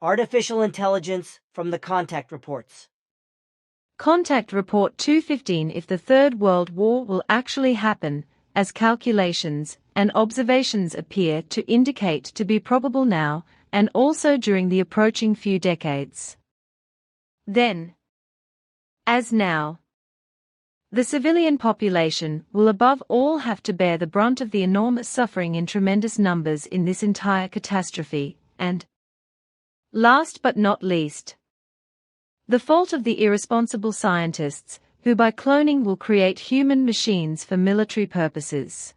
Artificial intelligence from the contact reports. Contact Report 215. If the Third World War will actually happen, as calculations and observations appear to indicate to be probable now, and also during the approaching few decades. Then, as now, the civilian population will above all have to bear the brunt of the enormous suffering in tremendous numbers in this entire catastrophe, and, last but not least, the fault of the irresponsible scientists, who by cloning will create human machines for military purposes,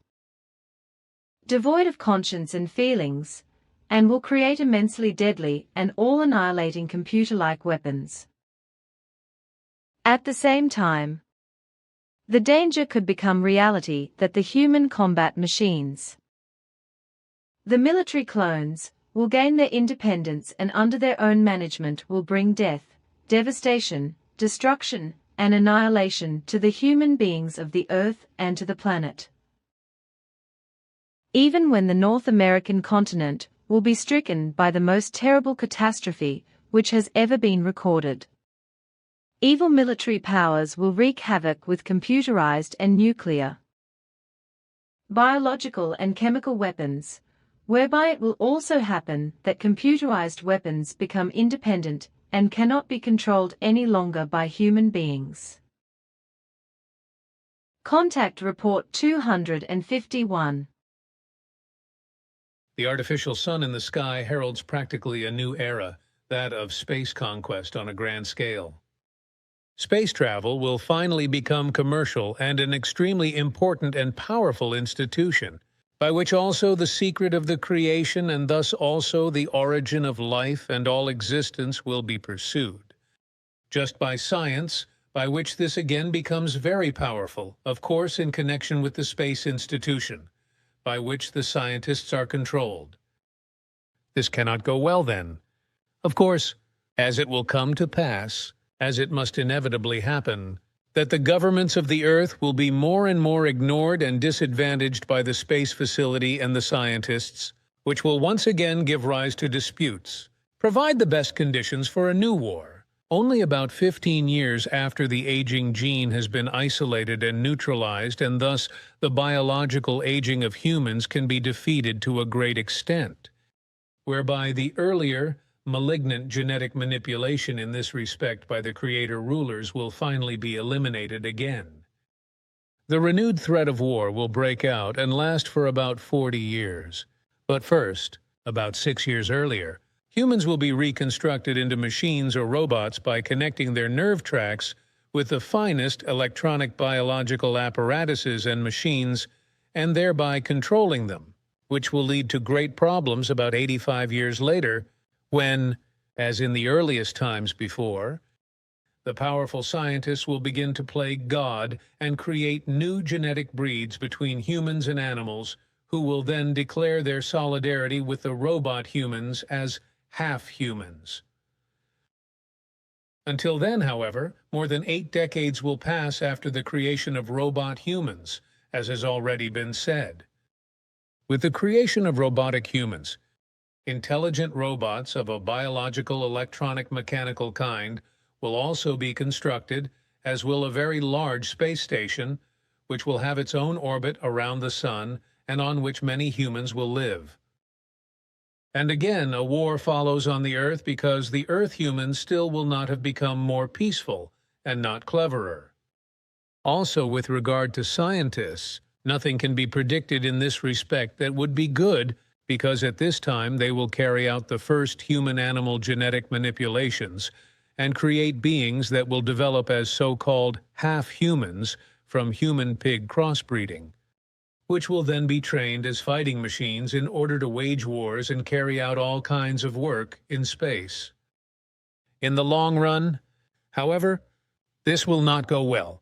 devoid of conscience and feelings, and will create immensely deadly and all-annihilating computer-like weapons. At the same time, the danger could become reality that the human combat machines, the military clones, will gain their independence and under their own management will bring death, devastation, destruction, and annihilation to the human beings of the Earth and to the planet. Even when the North American continent will be stricken by the most terrible catastrophe which has ever been recorded. Evil military powers will wreak havoc with computerized and nuclear, biological and chemical weapons, whereby it will also happen that computerized weapons become independent and cannot be controlled any longer by human beings. Contact Report 251. The artificial sun in the sky heralds practically a new era, that of space conquest on a grand scale. Space travel will finally become commercial and an extremely important and powerful institution, by which also the secret of the creation and thus also the origin of life and all existence will be pursued. Just by science, by which this again becomes very powerful, of course in connection with the space institution, by which the scientists are controlled. This cannot go well then. Of course, as it will come to pass, as it must inevitably happen, that the governments of the Earth will be more and more ignored and disadvantaged by the space facility and the scientists, which will once again give rise to disputes, provide the best conditions for a new war. Only about 15 years after the aging gene has been isolated and neutralized, and thus the biological aging of humans can be defeated to a great extent, whereby the earlier malignant genetic manipulation in this respect by the creator rulers will finally be eliminated again. The renewed threat of war will break out and last for about 40 years. But first, about 6 years earlier, humans will be reconstructed into machines or robots by connecting their nerve tracts with the finest electronic biological apparatuses and machines, and thereby controlling them, which will lead to great problems about 85 years later, when, as in the earliest times before, the powerful scientists will begin to play God and create new genetic breeds between humans and animals, who will then declare their solidarity with the robot humans as half-humans. Until then, however, more than 8 decades will pass after the creation of robot humans, as has already been said. With the creation of robotic humans, intelligent robots of a biological, electronic, mechanical kind will also be constructed, as will a very large space station, which will have its own orbit around the sun and on which many humans will live. And again, a war follows on the Earth because the Earth humans still will not have become more peaceful and not cleverer. Also, with regard to scientists, nothing can be predicted in this respect that would be good, because at this time they will carry out the first human-animal genetic manipulations and create beings that will develop as so-called half-humans from human-pig crossbreeding, which will then be trained as fighting machines in order to wage wars and carry out all kinds of work in space. In the long run, however, this will not go well,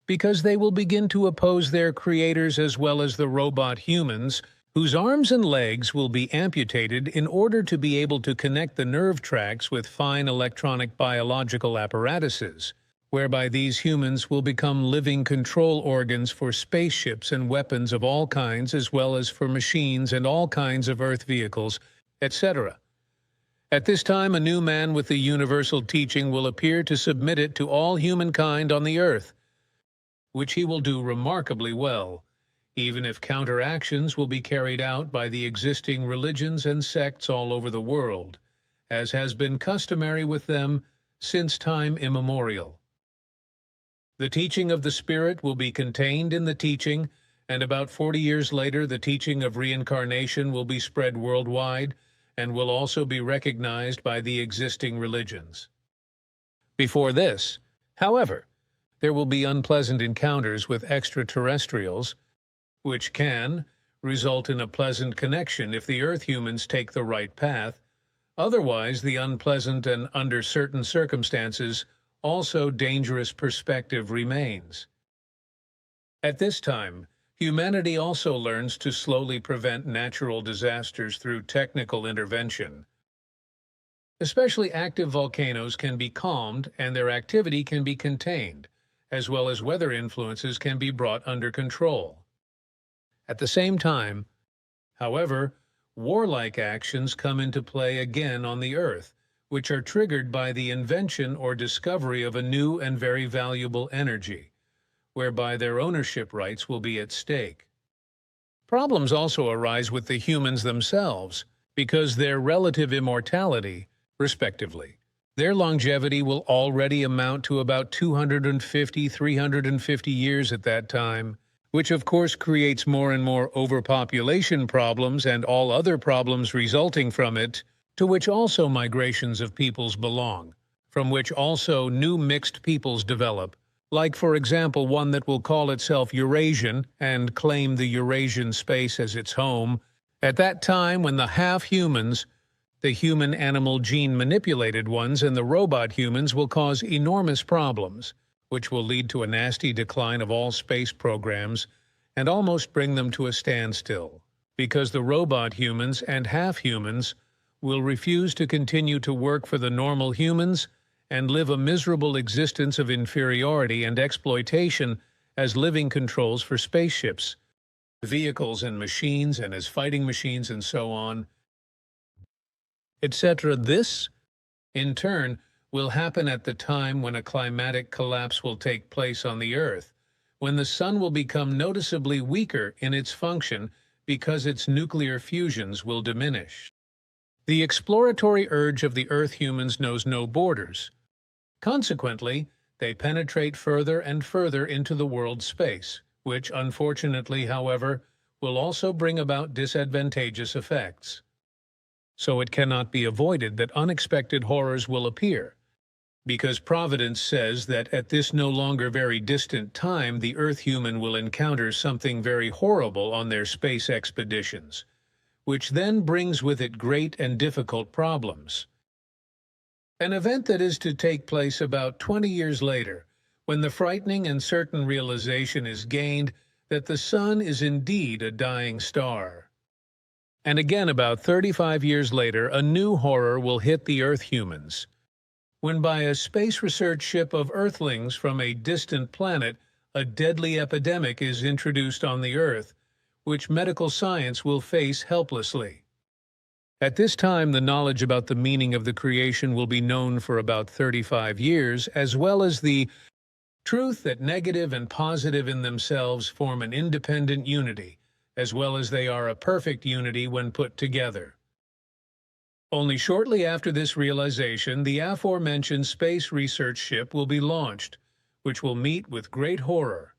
because they will begin to oppose their creators as well as the robot humans, whose arms and legs will be amputated in order to be able to connect the nerve tracts with fine electronic biological apparatuses, whereby these humans will become living control organs for spaceships and weapons of all kinds, as well as for machines and all kinds of Earth vehicles, etc. At this time, a new man with the universal teaching will appear to submit it to all humankind on the earth, which he will do remarkably well, even if counteractions will be carried out by the existing religions and sects all over the world, as has been customary with them since time immemorial. The teaching of the Spirit will be contained in the teaching, and about 40 years later the teaching of reincarnation will be spread worldwide and will also be recognized by the existing religions. Before this, however, there will be unpleasant encounters with extraterrestrials, which can result in a pleasant connection if the Earth humans take the right path. Otherwise, the unpleasant and, under certain circumstances, also dangerous perspective remains. At this time, humanity also learns to slowly prevent natural disasters through technical intervention. Especially active volcanoes can be calmed and their activity can be contained, as well as weather influences can be brought under control. At the same time, however, warlike actions come into play again on the Earth, which are triggered by the invention or discovery of a new and very valuable energy, whereby their ownership rights will be at stake. Problems also arise with the humans themselves, because their relative immortality, respectively, their longevity will already amount to about 250–350 years at that time, which of course creates more and more overpopulation problems and all other problems resulting from it, to which also migrations of peoples belong, from which also new mixed peoples develop, like for example one that will call itself Eurasian and claim the Eurasian space as its home, at that time when the half-humans, the human-animal gene-manipulated ones, and the robot humans will cause enormous problems, which will lead to a nasty decline of all space programs and almost bring them to a standstill, because the robot humans and half-humans will refuse to continue to work for the normal humans and live a miserable existence of inferiority and exploitation as living controls for spaceships, vehicles and machines, and as fighting machines and so on, etc. This, in turn, will happen at the time when a climatic collapse will take place on the Earth, when the Sun will become noticeably weaker in its function because its nuclear fusions will diminish. The exploratory urge of the Earth humans knows no borders. Consequently, they penetrate further and further into the world's space, which, unfortunately, however, will also bring about disadvantageous effects. So it cannot be avoided that unexpected horrors will appear, because Providence says that at this no longer very distant time the Earth human will encounter something very horrible on their space expeditions, which then brings with it great and difficult problems. An event that is to take place about 20 years later, when the frightening and certain realization is gained that the Sun is indeed a dying star. And again about 35 years later, a new horror will hit the Earth humans, when by a space research ship of Earthlings from a distant planet, a deadly epidemic is introduced on the Earth, which medical science will face helplessly. At this time, the knowledge about the meaning of the creation will be known for about 35 years, as well as the truth that negative and positive in themselves form an independent unity, as well as they are a perfect unity when put together. Only shortly after this realization, the aforementioned space research ship will be launched, which will meet with great horror.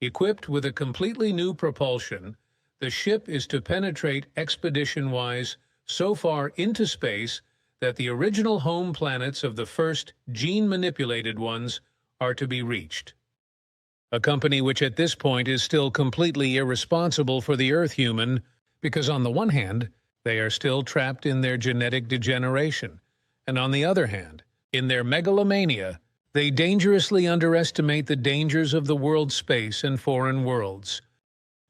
Equipped with a completely new propulsion, the ship is to penetrate expedition-wise so far into space that the original home planets of the first gene-manipulated ones are to be reached. A company which at this point is still completely irresponsible for the Earth human, because on the one hand, they are still trapped in their genetic degeneration, and on the other hand, in their megalomania, they dangerously underestimate the dangers of the world space and foreign worlds,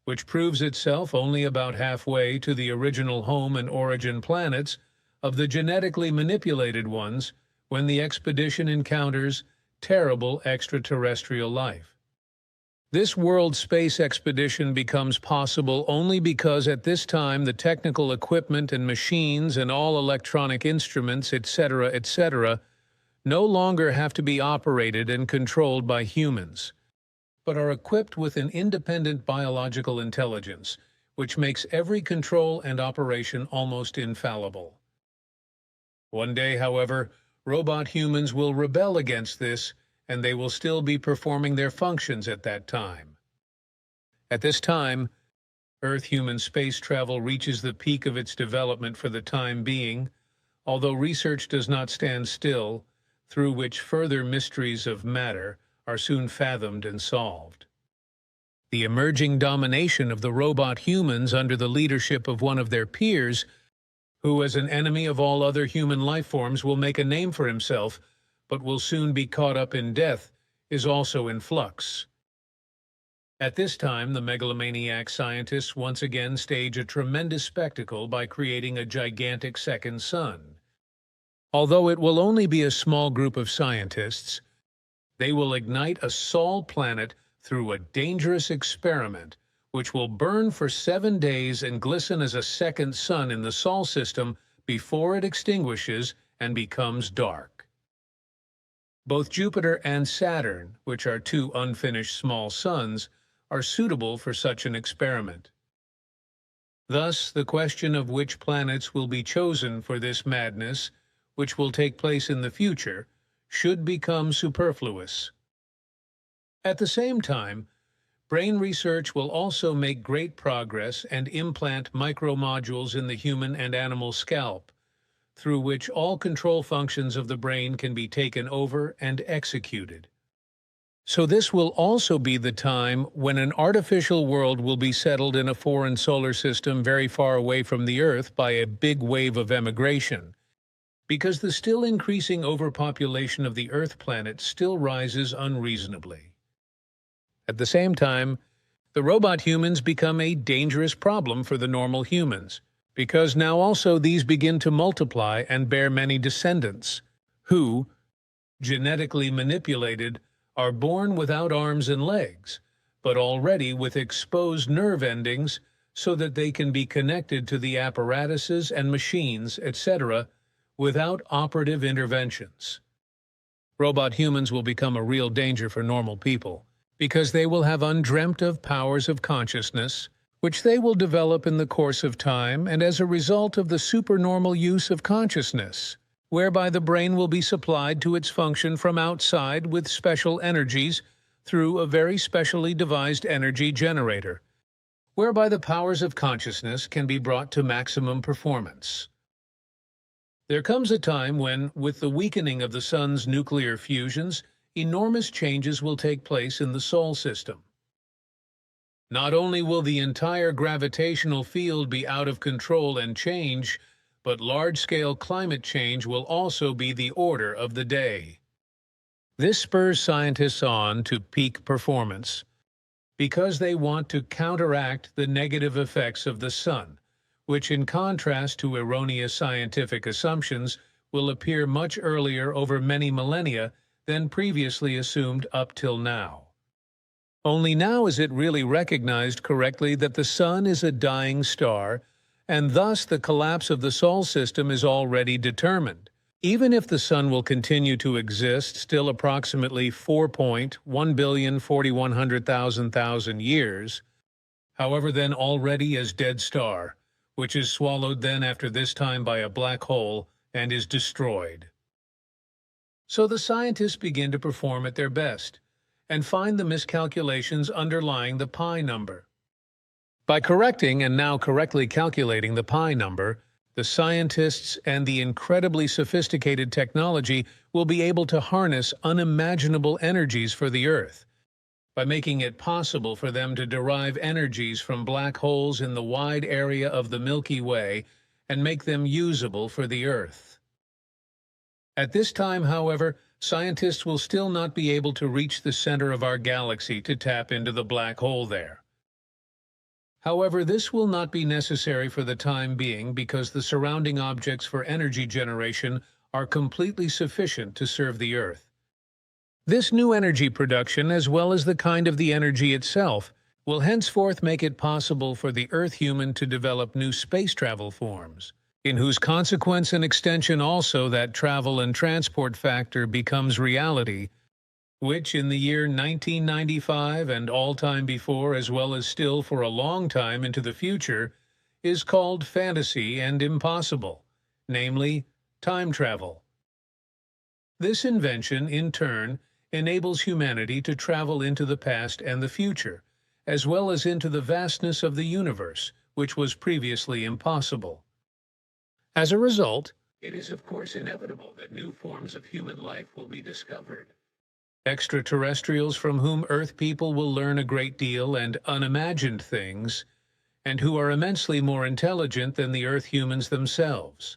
which proves itself only about halfway to the original home and origin planets of the genetically manipulated ones when the expedition encounters terrible extraterrestrial life. This world space expedition becomes possible only because at this time the technical equipment and machines and all electronic instruments, etc., no longer have to be operated and controlled by humans, but are equipped with an independent biological intelligence, which makes every control and operation almost infallible. One day, however, robot humans will rebel against this, and they will still be performing their functions at that time. At this time, Earth-human space travel reaches the peak of its development for the time being, although research does not stand still, through which further mysteries of matter are soon fathomed and solved. The emerging domination of the robot humans under the leadership of one of their peers, who as an enemy of all other human life forms will make a name for himself, but will soon be caught up in death, is also in flux. At this time, the megalomaniac scientists once again stage a tremendous spectacle by creating a gigantic second sun. Although it will only be a small group of scientists, they will ignite a Sol planet through a dangerous experiment, which will burn for 7 days and glisten as a second sun in the Sol system before it extinguishes and becomes dark. Both Jupiter and Saturn, which are two unfinished small suns, are suitable for such an experiment. Thus, the question of which planets will be chosen for this madness, which will take place in the future, should become superfluous. At the same time, brain research will also make great progress and implant micromodules in the human and animal scalp, through which all control functions of the brain can be taken over and executed. So this will also be the time when an artificial world will be settled in a foreign solar system very far away from the Earth by a big wave of emigration, because the still increasing overpopulation of the Earth planet still rises unreasonably. At the same time, the robot humans become a dangerous problem for the normal humans, because now also these begin to multiply and bear many descendants, who, genetically manipulated, are born without arms and legs, but already with exposed nerve endings so that they can be connected to the apparatuses and machines, etc., without operative interventions. Robot humans will become a real danger for normal people, because they will have undreamt of powers of consciousness, which they will develop in the course of time and as a result of the supernormal use of consciousness, whereby the brain will be supplied to its function from outside with special energies through a very specially devised energy generator, whereby the powers of consciousness can be brought to maximum performance. There comes a time when, with the weakening of the sun's nuclear fusions, enormous changes will take place in the Sol system. Not only will the entire gravitational field be out of control and change, but large-scale climate change will also be the order of the day. This spurs scientists on to peak performance, because they want to counteract the negative effects of the sun, which in contrast to erroneous scientific assumptions will appear much earlier over many millennia than previously assumed up till now. Only now is it really recognized correctly that the sun is a dying star, and thus the collapse of the Sol system is already determined. Even if the sun will continue to exist still approximately 4.141,000,000 years, however then already as dead star, which is swallowed then after this time by a black hole and is destroyed. So the scientists begin to perform at their best, and find the miscalculations underlying the pi number. By correcting and now correctly calculating the pi number, the scientists and the incredibly sophisticated technology will be able to harness unimaginable energies for the Earth, by making it possible for them to derive energies from black holes in the wide area of the Milky Way and make them usable for the Earth. At this time, however, scientists will still not be able to reach the center of our galaxy to tap into the black hole there. However, this will not be necessary for the time being because the surrounding objects for energy generation are completely sufficient to serve the Earth. This new energy production, as well as the kind of the energy itself, will henceforth make it possible for the Earth human to develop new space travel forms, in whose consequence and extension also that travel and transport factor becomes reality, which in the year 1995 and all time before, as well as still for a long time into the future, is called fantasy and impossible, namely, time travel. This invention, in turn, enables humanity to travel into the past and the future, as well as into the vastness of the universe, which was previously impossible. As a result, it is of course inevitable that new forms of human life will be discovered. Extraterrestrials from whom Earth people will learn a great deal and unimagined things, and who are immensely more intelligent than the Earth humans themselves.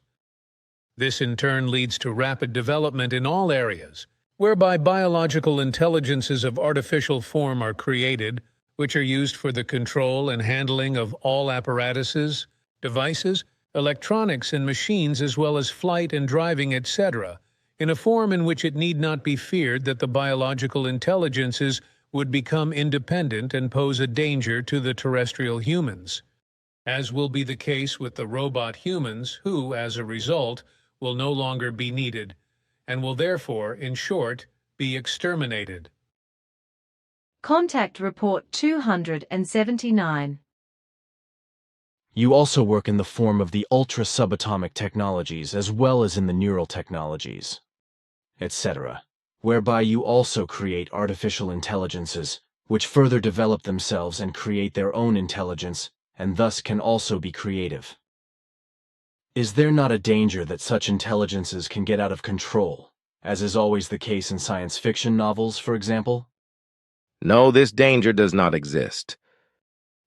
This in turn leads to rapid development in all areas, whereby biological intelligences of artificial form are created, which are used for the control and handling of all apparatuses, devices, electronics and machines, as well as flight and driving, etc., in a form in which it need not be feared that the biological intelligences would become independent and pose a danger to the terrestrial humans, as will be the case with the robot humans who, as a result, will no longer be needed, and will therefore, in short, be exterminated. Contact Report 279. You also work in the form of the ultra-subatomic technologies as well as in the neural technologies, etc., whereby you also create artificial intelligences, which further develop themselves and create their own intelligence, and thus can also be creative. Is there not a danger that such intelligences can get out of control, as is always the case in science fiction novels, for example? No, this danger does not exist.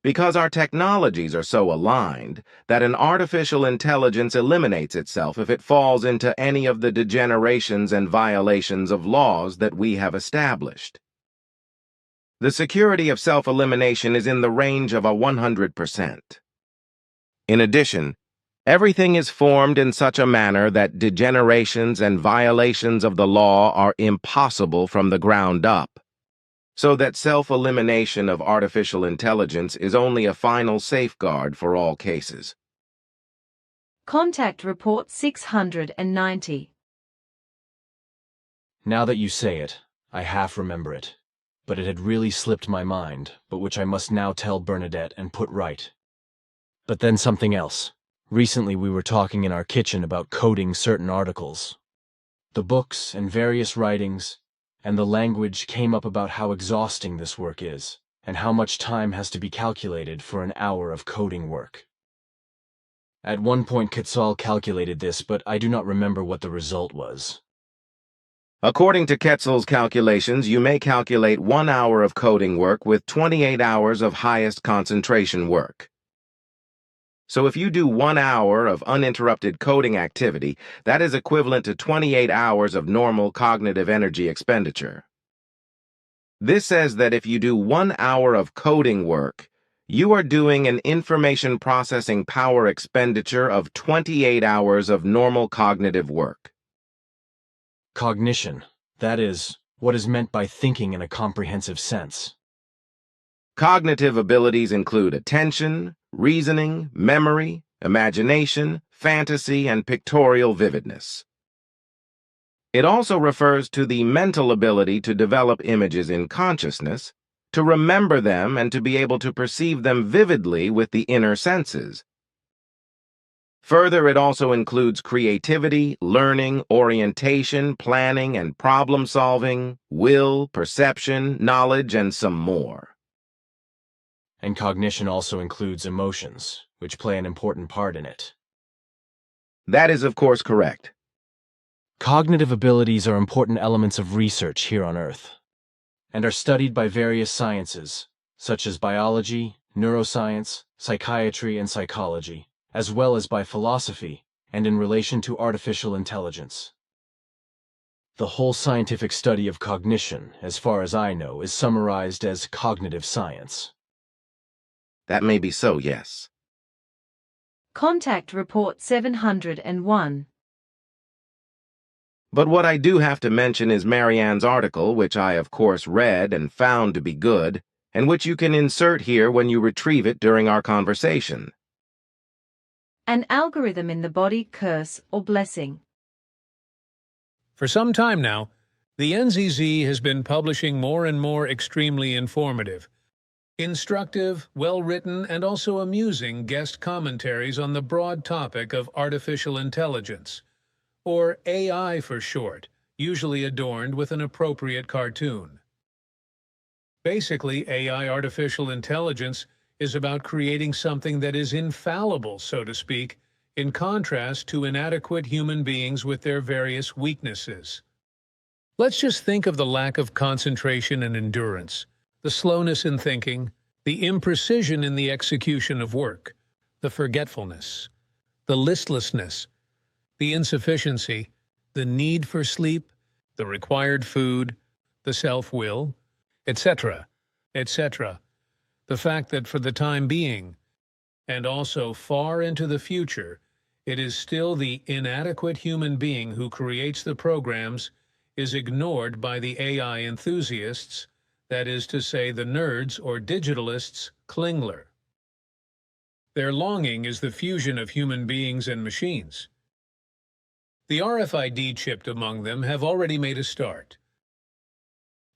Because our technologies are so aligned that an artificial intelligence eliminates itself if it falls into any of the degenerations and violations of laws that we have established. The security of self-elimination is in the range of 100%. In addition, everything is formed in such a manner that degenerations and violations of the law are impossible from the ground up, so that self-elimination of artificial intelligence is only a final safeguard for all cases. Contact Report 690. Now that you say it, I half remember it, but it had really slipped my mind, but which I must now tell Bernadette and put right. But then something else. Recently we were talking in our kitchen about coding certain articles. The books and various writings, and the language came up about how exhausting this work is, and how much time has to be calculated for an hour of coding work. At one point Quetzal calculated this, but I do not remember what the result was. According to Quetzal's calculations, you may calculate 1 hour of coding work with 28 hours of highest concentration work. So if you do 1 hour of uninterrupted coding activity, that is equivalent to 28 hours of normal cognitive energy expenditure. This says that if you do 1 hour of coding work, you are doing an information processing power expenditure of 28 hours of normal cognitive work. Cognition, that is, what is meant by thinking in a comprehensive sense. Cognitive abilities include attention, reasoning, memory, imagination, fantasy, and pictorial vividness. It also refers to the mental ability to develop images in consciousness, to remember them, and to be able to perceive them vividly with the inner senses. Further, it also includes creativity, learning, orientation, planning, and problem solving, will, perception, knowledge, and some more. And cognition also includes emotions, which play an important part in it. That is, of course, correct. Cognitive abilities are important elements of research here on Earth, and are studied by various sciences, such as biology, neuroscience, psychiatry, and psychology, as well as by philosophy, and in relation to artificial intelligence. The whole scientific study of cognition, as far as I know, is summarized as cognitive science. That may be so, yes. Contact Report 701. But what I do have to mention is Marianne's article, which I of course read and found to be good, and which you can insert here when you retrieve it during our conversation. An algorithm in the body, curse or blessing. For some time now, the NZZ has been publishing more and more extremely informative, instructive, well-written, and also amusing guest commentaries on the broad topic of artificial intelligence, or AI for short, usually adorned with an appropriate cartoon. Basically, AI artificial intelligence is about creating something that is infallible, so to speak, in contrast to inadequate human beings with their various weaknesses. Let's just think of the lack of concentration and endurance, the slowness in thinking, the imprecision in the execution of work, the forgetfulness, the listlessness, the insufficiency, the need for sleep, the required food, the self-will, etc., etc. The fact that for the time being, and also far into the future, it is still the inadequate human being who creates the programs is ignored by the AI enthusiasts, that is to say the nerds or digitalists, Klingler. Their longing is the fusion of human beings and machines. The RFID chipped among them have already made a start.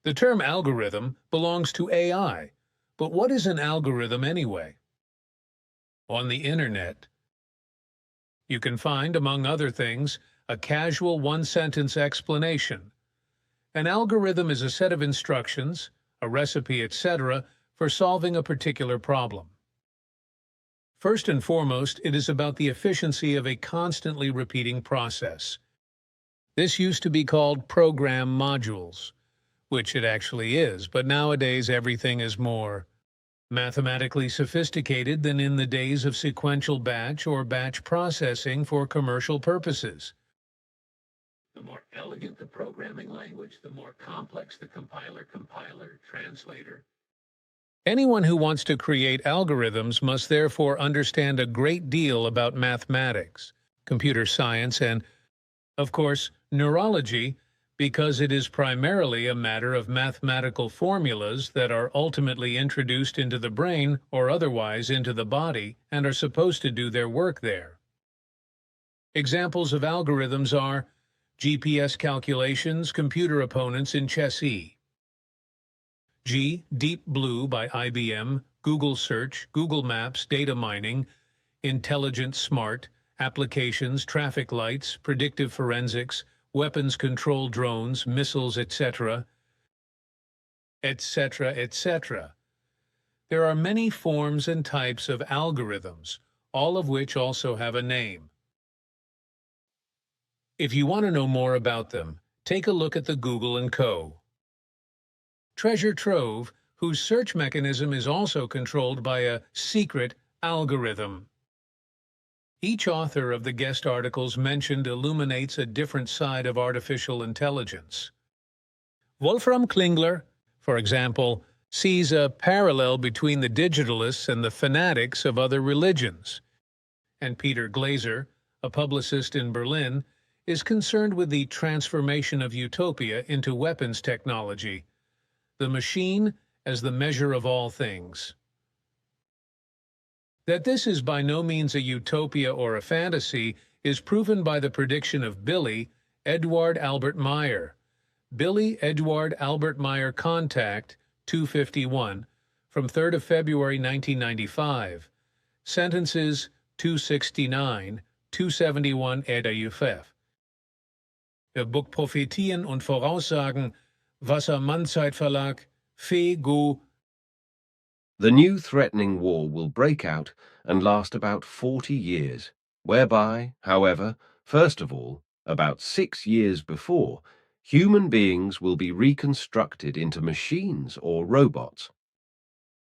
The term algorithm belongs to AI, but what is an algorithm anyway? On the internet, you can find, among other things, a casual one-sentence explanation. An algorithm is a set of instructions, a recipe, etc., for solving a particular problem. First and foremost, it is about the efficiency of a constantly repeating process. This used to be called program modules, which it actually is, but nowadays everything is more mathematically sophisticated than in the days of sequential batch or batch processing for commercial purposes. The more elegant the programming language, the more complex the compiler, translator. Anyone who wants to create algorithms must therefore understand a great deal about mathematics, computer science, and, of course, neurology, because it is primarily a matter of mathematical formulas that are ultimately introduced into the brain or otherwise into the body and are supposed to do their work there. Examples of algorithms are GPS calculations, computer opponents in Chess-E. G. Deep Blue by IBM, Google Search, Google Maps, data mining, intelligent smart, applications, traffic lights, predictive forensics, weapons control drones, missiles, etc., etc., etc. There are many forms and types of algorithms, all of which also have a name. If you want to know more about them, take a look at the Google & Co. treasure trove, whose search mechanism is also controlled by a secret algorithm. Each author of the guest articles mentioned illuminates a different side of artificial intelligence. Wolfram Klingler, for example, sees a parallel between the digitalists and the fanatics of other religions. And Peter Glaser, a publicist in Berlin, is concerned with the transformation of utopia into weapons technology, the machine as the measure of all things. That this is by no means a utopia or a fantasy is proven by the prediction of Billy Edward Albert Meyer. Billy Edward Albert Meyer Contact 251 from 3rd of February 1995. Sentences 269, 271 EDUFF. Buch Prophetien und Voraussagen, Wassermann-Zeit Verlag, FEGU. The new threatening war will break out and last about 40 years, whereby, however, first of all, about 6 years before, human beings will be reconstructed into machines or robots.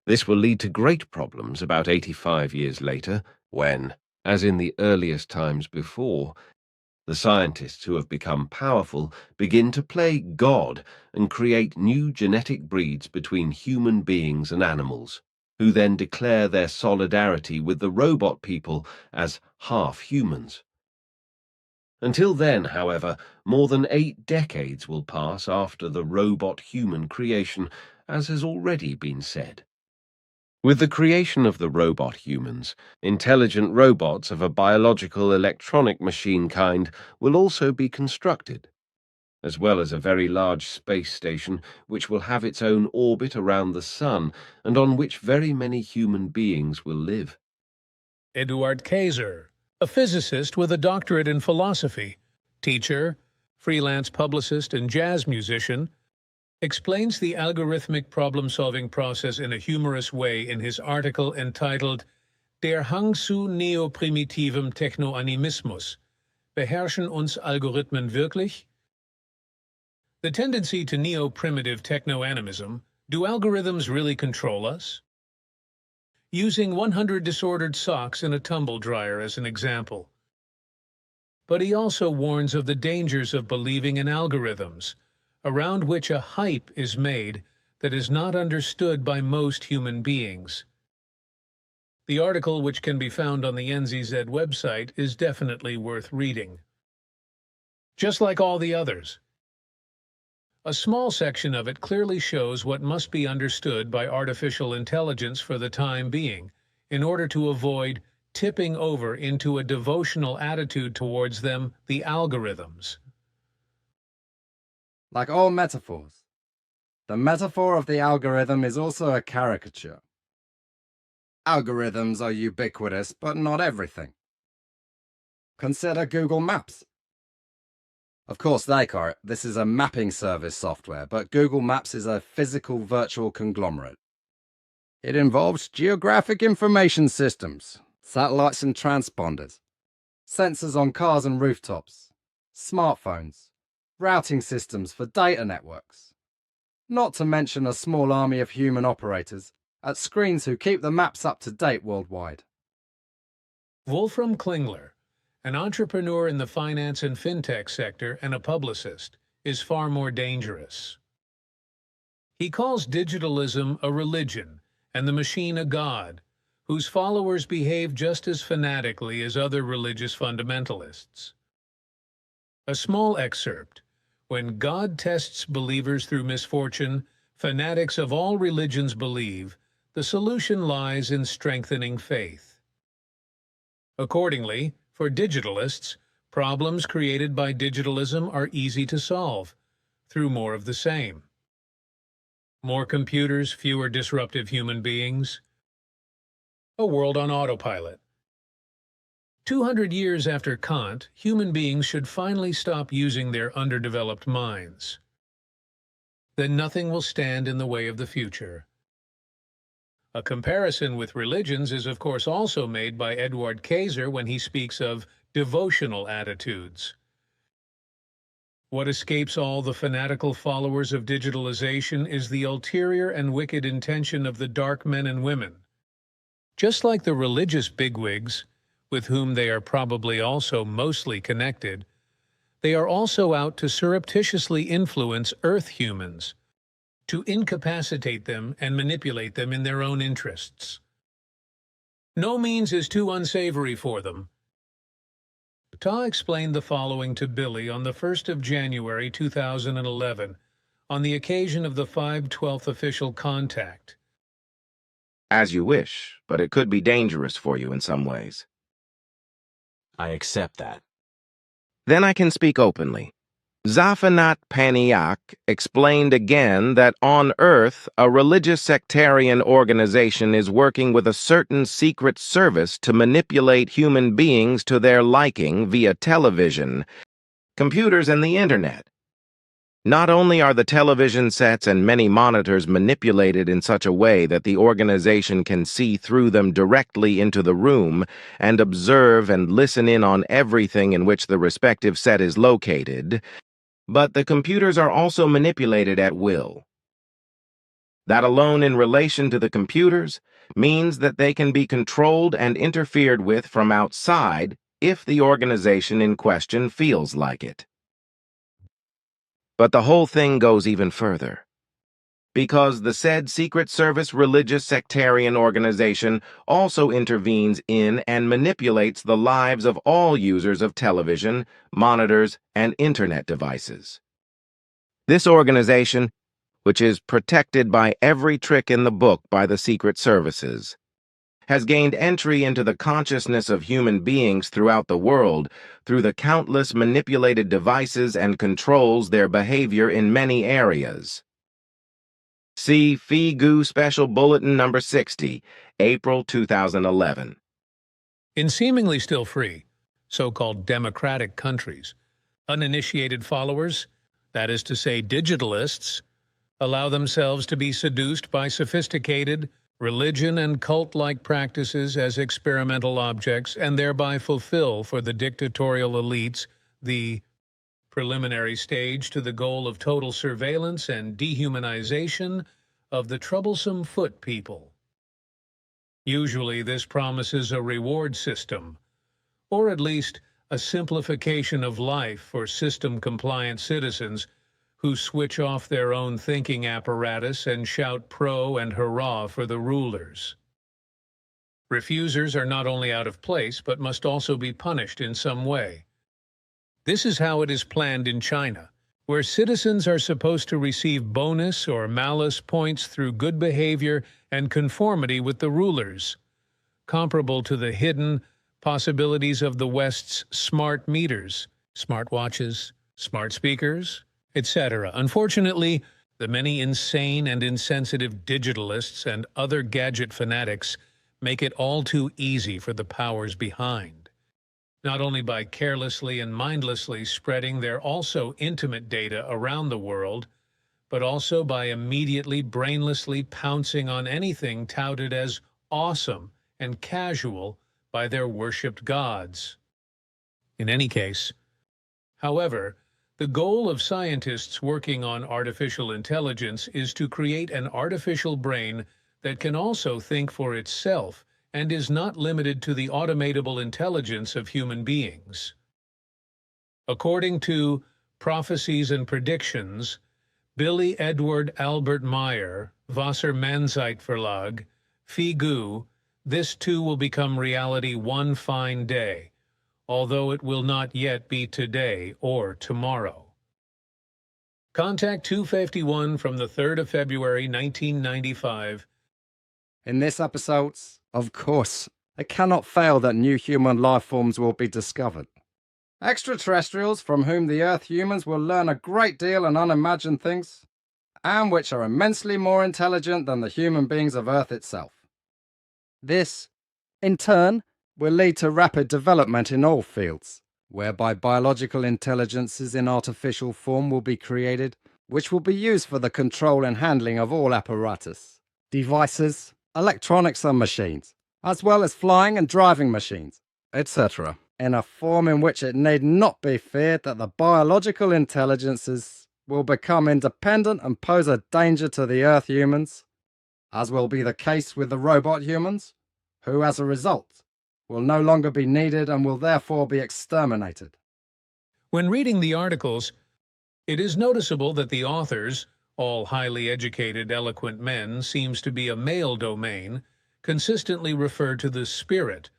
This will lead to great problems about 85 years later, when, as in the earliest times before, the scientists who have become powerful begin to play God and create new genetic breeds between human beings and animals, who then declare their solidarity with the robot people as half humans. Until then, however, more than 8 decades will pass after the robot-human creation, as has already been said. With the creation of the robot humans, intelligent robots of a biological electronic machine kind will also be constructed, as well as a very large space station which will have its own orbit around the Sun and on which very many human beings will live. Eduard Kaiser, a physicist with a doctorate in philosophy, teacher, freelance publicist, and jazz musician, explains the algorithmic problem-solving process in a humorous way in his article entitled Der Hang zu neoprimitivem Technoanimismus. Beherrschen uns Algorithmen wirklich? The tendency to neo-primitive techno-animism. Do algorithms really control us? Using 100 disordered socks in a tumble dryer as an example. But he also warns of the dangers of believing in algorithms, around which a hype is made that is not understood by most human beings. The article, which can be found on the NZZ website, is definitely worth reading. Just like all the others, a small section of it clearly shows what must be understood by artificial intelligence for the time being, in order to avoid tipping over into a devotional attitude towards them, the algorithms. Like all metaphors, the metaphor of the algorithm is also a caricature. Algorithms are ubiquitous, but not everything. Consider Google Maps. Of course, this is a mapping service software, but Google Maps is a physical virtual conglomerate. It involves geographic information systems, satellites and transponders, sensors on cars and rooftops, smartphones, routing systems for data networks, not to mention a small army of human operators at screens who keep the maps up to date worldwide. Wolfram Klingler, an entrepreneur in the finance and fintech sector and a publicist, is far more dangerous. He calls digitalism a religion and the machine a god, whose followers behave just as fanatically as other religious fundamentalists. A small excerpt. When God tests believers through misfortune, fanatics of all religions believe, the solution lies in strengthening faith. Accordingly, for digitalists, problems created by digitalism are easy to solve, through more of the same. More computers, fewer disruptive human beings. A world on autopilot. 200 years after Kant, human beings should finally stop using their underdeveloped minds. Then nothing will stand in the way of the future. A comparison with religions is of course also made by Eduard Kaiser when he speaks of devotional attitudes. What escapes all the fanatical followers of digitalization is the ulterior and wicked intention of the dark men and women. Just like the religious bigwigs, with whom they are probably also mostly connected, they are also out to surreptitiously influence Earth humans, to incapacitate them and manipulate them in their own interests. No means is too unsavory for them. Ta explained the following to Billy on the 1st of January 2011, on the occasion of the 5/12 official contact. As you wish, but it could be dangerous for you in some ways. I accept that. Then I can speak openly. Zafanat Paniak explained again that on Earth, a religious sectarian organization is working with a certain secret service to manipulate human beings to their liking via television, computers, and the internet. Not only are the television sets and many monitors manipulated in such a way that the organization can see through them directly into the room and observe and listen in on everything in which the respective set is located, but the computers are also manipulated at will. That alone in relation to the computers means that they can be controlled and interfered with from outside if the organization in question feels like it. But the whole thing goes even further. because the said Secret Service religious sectarian organization also intervenes in and manipulates the lives of all users of television, monitors, and internet devices. This organization, which is protected by every trick in the book by the secret services, has gained entry into the consciousness of human beings throughout the world through the countless manipulated devices and controls their behavior in many areas. See FIGU Special Bulletin Number 60, April 2011. In seemingly still free, so-called democratic countries, uninitiated followers, that is to say digitalists, allow themselves to be seduced by sophisticated religion and cult-like practices as experimental objects and thereby fulfill for the dictatorial elites the preliminary stage to the goal of total surveillance and dehumanization of the troublesome foot people. Usually this promises a reward system, or at least a simplification of life for system-compliant citizens who switch off their own thinking apparatus and shout pro and hurrah for the rulers. Refusers are not only out of place, but must also be punished in some way. This is how it is planned in China, where citizens are supposed to receive bonus or malus points through good behavior and conformity with the rulers, comparable to the hidden possibilities of the West's smart meters, smartwatches, smart speakers, etc. Unfortunately, the many insane and insensitive digitalists and other gadget fanatics make it all too easy for the powers behind, not only by carelessly and mindlessly spreading their also intimate data around the world, but also by immediately brainlessly pouncing on anything touted as awesome and casual by their worshipped gods. In any case, however, the goal of scientists working on artificial intelligence is to create an artificial brain that can also think for itself and is not limited to the automatable intelligence of human beings. According to Prophecies and Predictions, Billy Edward Albert Meyer, Wasser Manzeit Verlag, FIGU, this too will become reality one fine day, although it will not yet be today or tomorrow. Contact 251 from the 3rd of February, 1995. In this episode, of course, it cannot fail that new human life forms will be discovered. Extraterrestrials from whom the Earth humans will learn a great deal and unimagined things, and which are immensely more intelligent than the human beings of Earth itself. This, in turn, will lead to rapid development in all fields, whereby biological intelligences in artificial form will be created, which will be used for the control and handling of all apparatus, devices, electronics and machines, as well as flying and driving machines, etc., in a form in which it need not be feared that the biological intelligences will become independent and pose a danger to the Earth humans, as will be the case with the robot humans, who as a result will no longer be needed and will therefore be exterminated. When reading the articles, it is noticeable that the authors, all highly educated, eloquent men, seems to be a male domain, consistently refer to the spirit,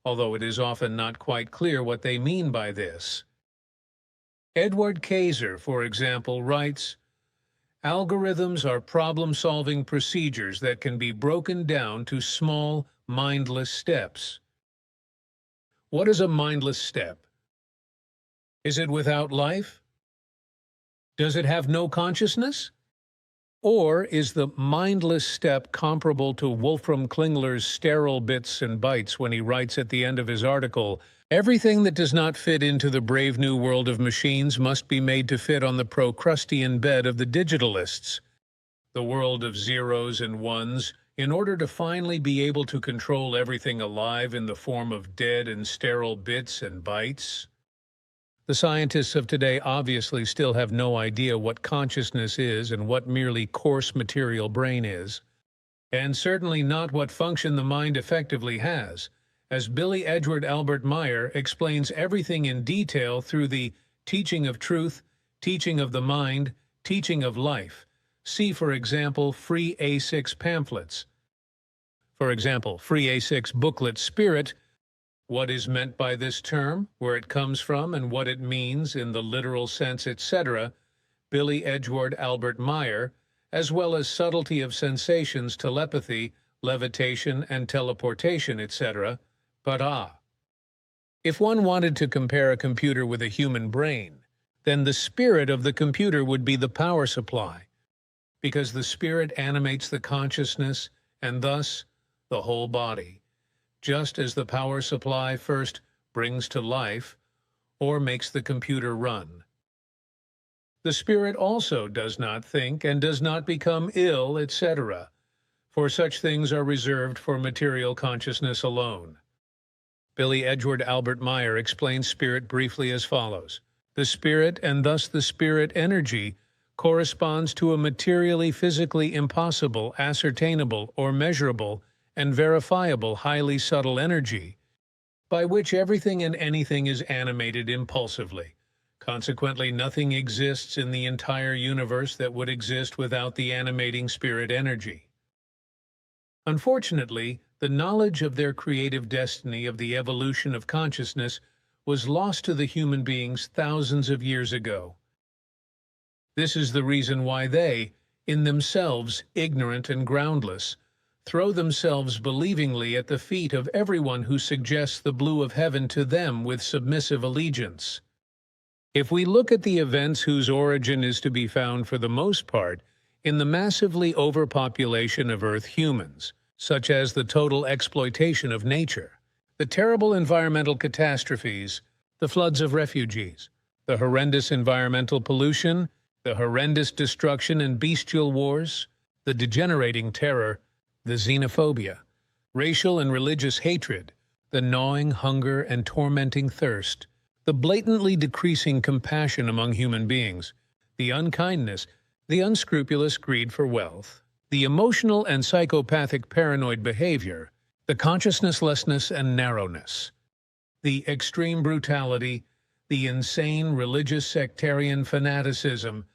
although it is often not quite clear what they mean by this. Edward Kaiser, for example, writes, "Algorithms are problem-solving procedures that can be broken down to small, mindless steps." What is a mindless step? Is it without life? Does it have no consciousness? Or is the mindless step comparable to Wolfram Klingler's sterile bits and bytes when he writes at the end of his article, "Everything that does not fit into the brave new world of machines must be made to fit on the Procrustean bed of the digitalists, the world of zeros and ones, in order to finally be able to control everything alive in the form of dead and sterile bits and bytes?" The scientists of today obviously still have no idea what consciousness is and what merely coarse material brain is, and certainly not what function the mind effectively has, as Billy Edward Albert Meyer explains everything in detail through the Teaching of Truth, Teaching of the Mind, Teaching of Life, See, for example, free A6 pamphlets. For example, free A6 booklet Spirit, what is meant by this term, where it comes from, and what it means in the literal sense, etc., Billy Edgeworth Albert Meyer, as well as subtlety of sensations, telepathy, levitation, and teleportation, etc., but if one wanted to compare a computer with a human brain, then the spirit of the computer would be the power supply, because the spirit animates the consciousness and thus the whole body, just as the power supply first brings to life or makes the computer run. The spirit also does not think and does not become ill, etc., for such things are reserved for material consciousness alone. Billy Edgeworth Albert Meyer explains spirit briefly as follows. The spirit, and thus the spirit energy, corresponds to a materially physically impossible, ascertainable, or measurable, and verifiable highly subtle energy, by which everything and anything is animated impulsively. Consequently, nothing exists in the entire universe that would exist without the animating spirit energy. Unfortunately, the knowledge of their creative destiny of the evolution of consciousness was lost to the human beings thousands of years ago. This is the reason why they, in themselves ignorant and groundless, throw themselves believingly at the feet of everyone who suggests the blue of heaven to them with submissive allegiance. If we look at the events whose origin is to be found for the most part in the massively overpopulation of Earth humans, such as the total exploitation of nature, the terrible environmental catastrophes, the floods of refugees, the horrendous environmental pollution, the horrendous destruction and bestial wars, the degenerating terror, the xenophobia, racial and religious hatred, the gnawing hunger and tormenting thirst, the blatantly decreasing compassion among human beings, the unkindness, the unscrupulous greed for wealth, the emotional and psychopathic paranoid behavior, the consciousnesslessness and narrowness, the extreme brutality, the insane religious sectarian fanaticism,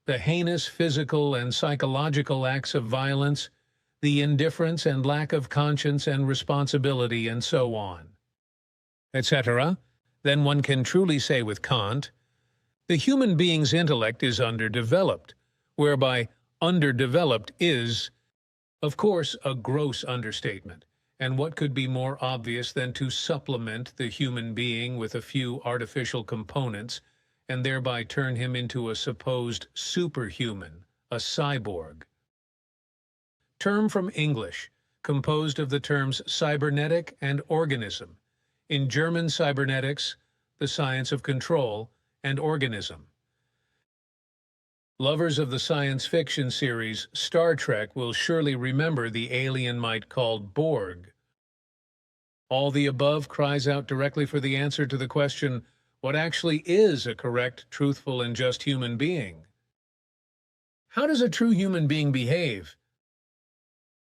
the heinous physical and psychological acts of violence, the indifference and lack of conscience and responsibility, and so on, etc., then one can truly say with Kant, the human being's intellect is underdeveloped, whereby underdeveloped is, of course, a gross understatement, and what could be more obvious than to supplement the human being with a few artificial components and thereby turn him into a supposed superhuman, a cyborg. Term from English, composed of the terms cybernetic and organism. In German, cybernetics, the science of control, and organism. Lovers of the science fiction series Star Trek will surely remember the alien mite called Borg. All the above cries out directly for the answer to the question, what actually is a correct, truthful, and just human being? How does a true human being behave?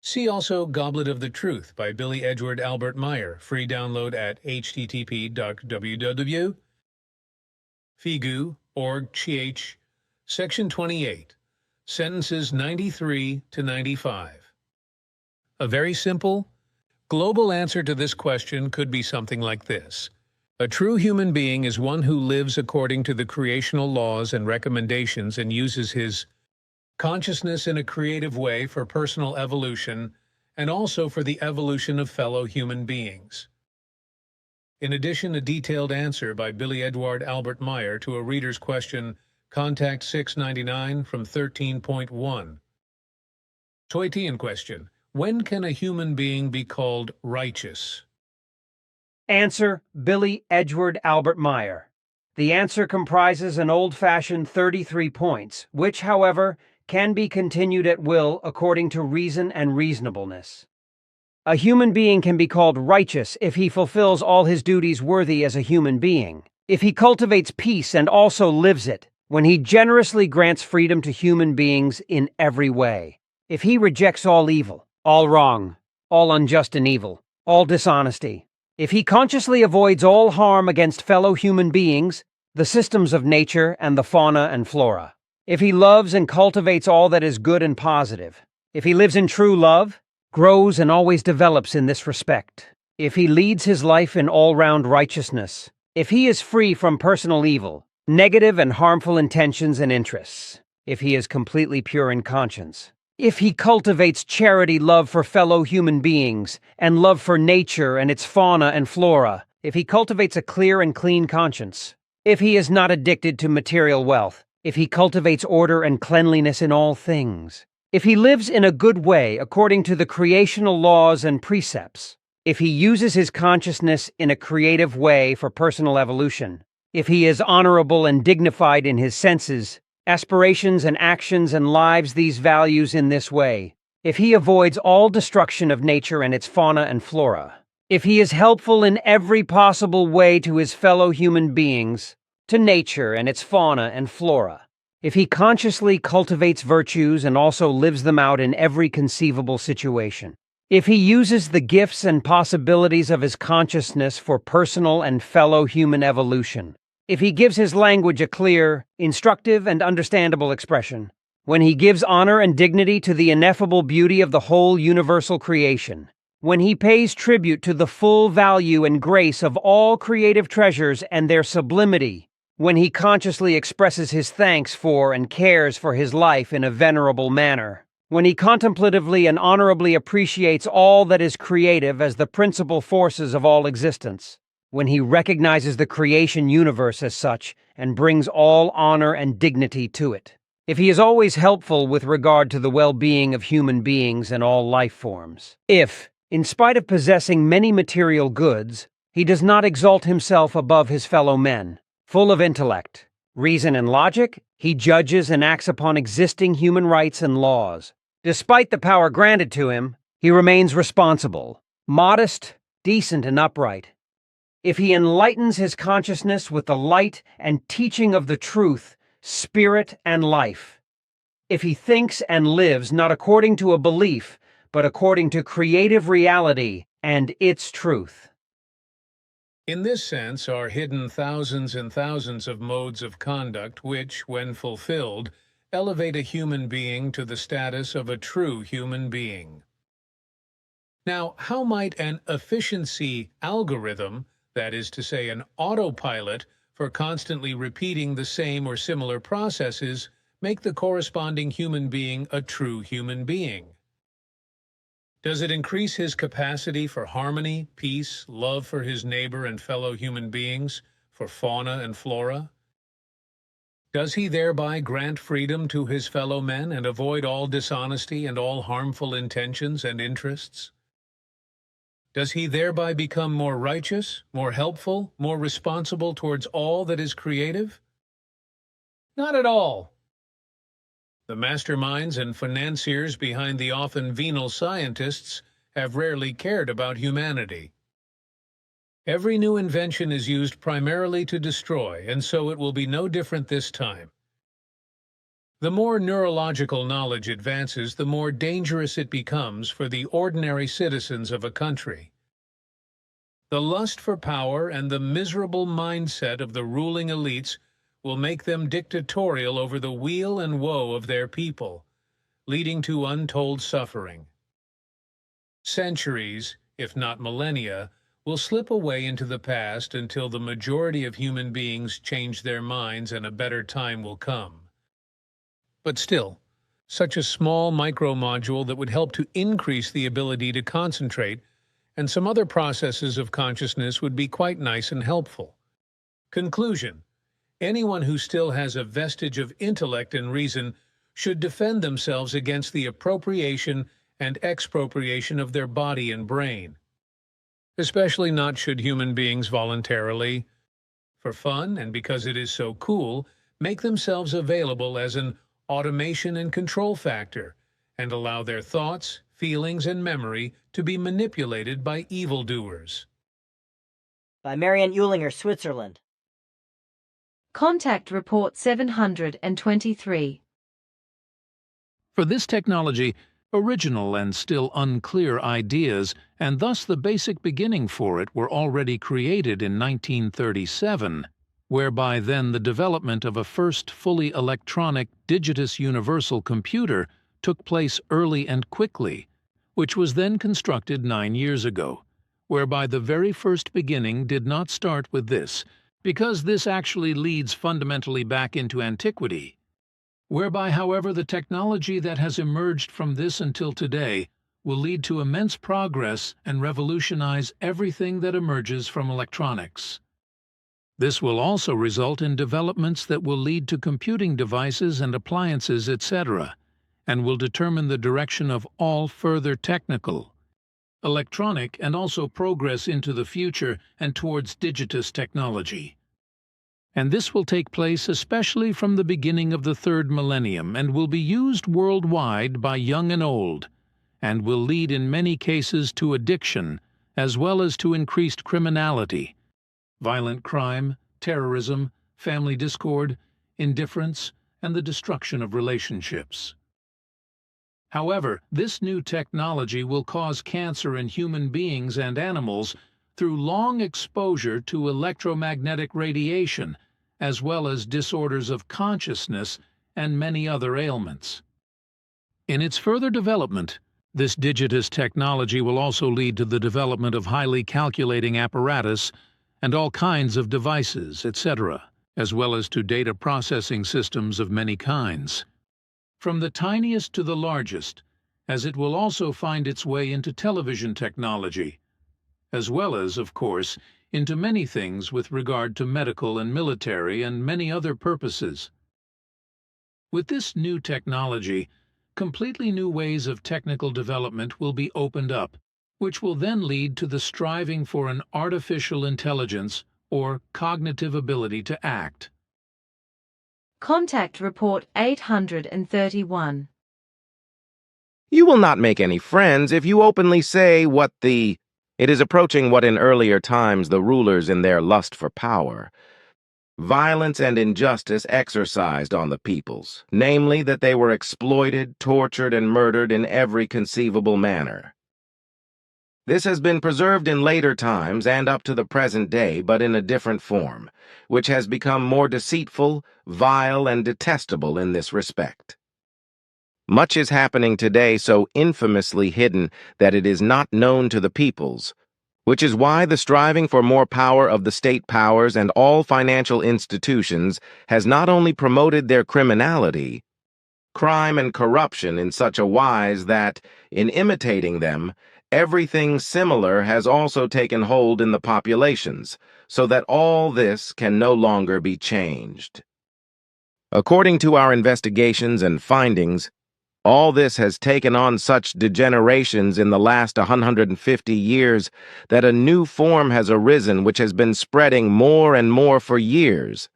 See also Goblet of the Truth by Billy Edgeworth Albert Meyer, free download at http://figu.org/ch, Section 28, sentences 93 to 95. A very simple, global answer to this question could be something like this. A true human being is one who lives according to the creational laws and recommendations and uses his consciousness in a creative way for personal evolution and also for the evolution of fellow human beings. In addition, a detailed answer by Billy Edgeworth Albert Meyer to a reader's question, Contact 699 from 13.1. Toitian question. When can a human being be called righteous? Answer, Billy Edgeworth Albert Meyer. The answer comprises an old-fashioned 33 points, which, however, can be continued at will according to reason and reasonableness. A human being can be called righteous if he fulfills all his duties worthy as a human being, if he cultivates peace and also lives it, when he generously grants freedom to human beings in every way, if he rejects all evil, all wrong, all unjust and evil, all dishonesty, if he consciously avoids all harm against fellow human beings, the systems of nature and the fauna and flora, If he loves and cultivates all that is good and positive. If he lives in true love, grows and always develops in this respect. If he leads his life in all-round righteousness. If he is free from personal evil, negative and harmful intentions and interests. If he is completely pure in conscience. If he cultivates charity, love for fellow human beings, and love for nature and its fauna and flora. If he cultivates a clear and clean conscience. If he is not addicted to material wealth. If he cultivates order and cleanliness in all things. If he lives in a good way according to the creational laws and precepts. If he uses his consciousness in a creative way for personal evolution. If he is honorable and dignified in his senses, aspirations and actions and lives these values in this way. If he avoids all destruction of nature and its fauna and flora. If he is helpful in every possible way to his fellow human beings, to nature and its fauna and flora. If he consciously cultivates virtues and also lives them out in every conceivable situation. If he uses the gifts and possibilities of his consciousness for personal and fellow human evolution. If he gives his language a clear, instructive, and understandable expression. When he gives honor and dignity to the ineffable beauty of the whole universal creation. When he pays tribute to the full value and grace of all creative treasures and their sublimity. When he consciously expresses his thanks for and cares for his life in a venerable manner. When he contemplatively and honorably appreciates all that is creative as the principal forces of all existence. When he recognizes the creation universe as such and brings all honor and dignity to it. If he is always helpful with regard to the well-being of human beings and all life forms. If, in spite of possessing many material goods, he does not exalt himself above his fellow men. Full of intellect, reason and logic, he judges and acts upon existing human rights and laws. Despite the power granted to him, he remains responsible, modest, decent, and upright. If he enlightens his consciousness with the light and teaching of the truth, spirit, and life. If he thinks and lives not according to a belief, but according to creative reality and its truth. In this sense are hidden thousands and thousands of modes of conduct which, when fulfilled, elevate a human being to the status of a true human being. Now, how might an efficiency algorithm, that is to say an autopilot for constantly repeating the same or similar processes, make the corresponding human being a true human being? Does it increase his capacity for harmony, peace, love for his neighbor and fellow human beings, for fauna and flora? Does he thereby grant freedom to his fellow men and avoid all dishonesty and all harmful intentions and interests? Does he thereby become more righteous, more helpful, more responsible towards all that is creative? Not at all. The masterminds and financiers behind the often venal scientists have rarely cared about humanity. Every new invention is used primarily to destroy, and so it will be no different this time. The more neurological knowledge advances, the more dangerous it becomes for the ordinary citizens of a country. The lust for power and the miserable mindset of the ruling elites will make them dictatorial over the weal and woe of their people, leading to untold suffering. Centuries, if not millennia, will slip away into the past until the majority of human beings change their minds and a better time will come. But still, such a small micromodule that would help to increase the ability to concentrate and some other processes of consciousness would be quite nice and helpful. Conclusion. Anyone who still has a vestige of intellect and reason should defend themselves against the appropriation and expropriation of their body and brain. Especially not should human beings voluntarily, for fun and because it is so cool, make themselves available as an automation and control factor, and allow their thoughts, feelings, and memory to be manipulated by evildoers. By Marianne Eulinger, Switzerland. Contact Report 723. For this technology, original and still unclear ideas, and thus the basic beginning for it, were already created in 1937. whereby then the development of a first fully electronic Digitus Universal computer took place early and quickly, which was then constructed 9 years ago, whereby the very first beginning did not start with this, because this actually leads fundamentally back into antiquity, whereby, however, the technology that has emerged from this until today will lead to immense progress and revolutionize everything that emerges from electronics. This will also result in developments that will lead to computing devices and appliances, etc., and will determine the direction of all further technical, electronic, and also progress into the future and towards Digitus technology. And this will take place especially from the beginning of the third millennium and will be used worldwide by young and old, and will lead in many cases to addiction as well as to increased criminality, violent crime, terrorism, family discord, indifference, and the destruction of relationships. However, this new technology will cause cancer in human beings and animals through long exposure to electromagnetic radiation, as well as disorders of consciousness and many other ailments. In its further development, this Digitus technology will also lead to the development of highly calculating apparatus and all kinds of devices, etc., as well as to data processing systems of many kinds, from the tiniest to the largest, as it will also find its way into television technology, as well as, of course, into many things with regard to medical and military and many other purposes. With this new technology, completely new ways of technical development will be opened up, which will then lead to the striving for an artificial intelligence or cognitive ability to act. Contact Report 831. You will not make any friends if you openly say it is approaching what in earlier times the rulers in their lust for power, violence and injustice exercised on the peoples, namely that they were exploited, tortured, and murdered in every conceivable manner. This has been preserved in later times and up to the present day, but in a different form, which has become more deceitful, vile, and detestable in this respect. Much is happening today so infamously hidden that it is not known to the peoples, which is why the striving for more power of the state powers and all financial institutions has not only promoted their criminality, crime and corruption in such a wise that, in imitating them, everything similar has also taken hold in the populations, so that all this can no longer be changed. According to our investigations and findings, all this has taken on such degenerations in the last 150 years that a new form has arisen which has been spreading more and more for years,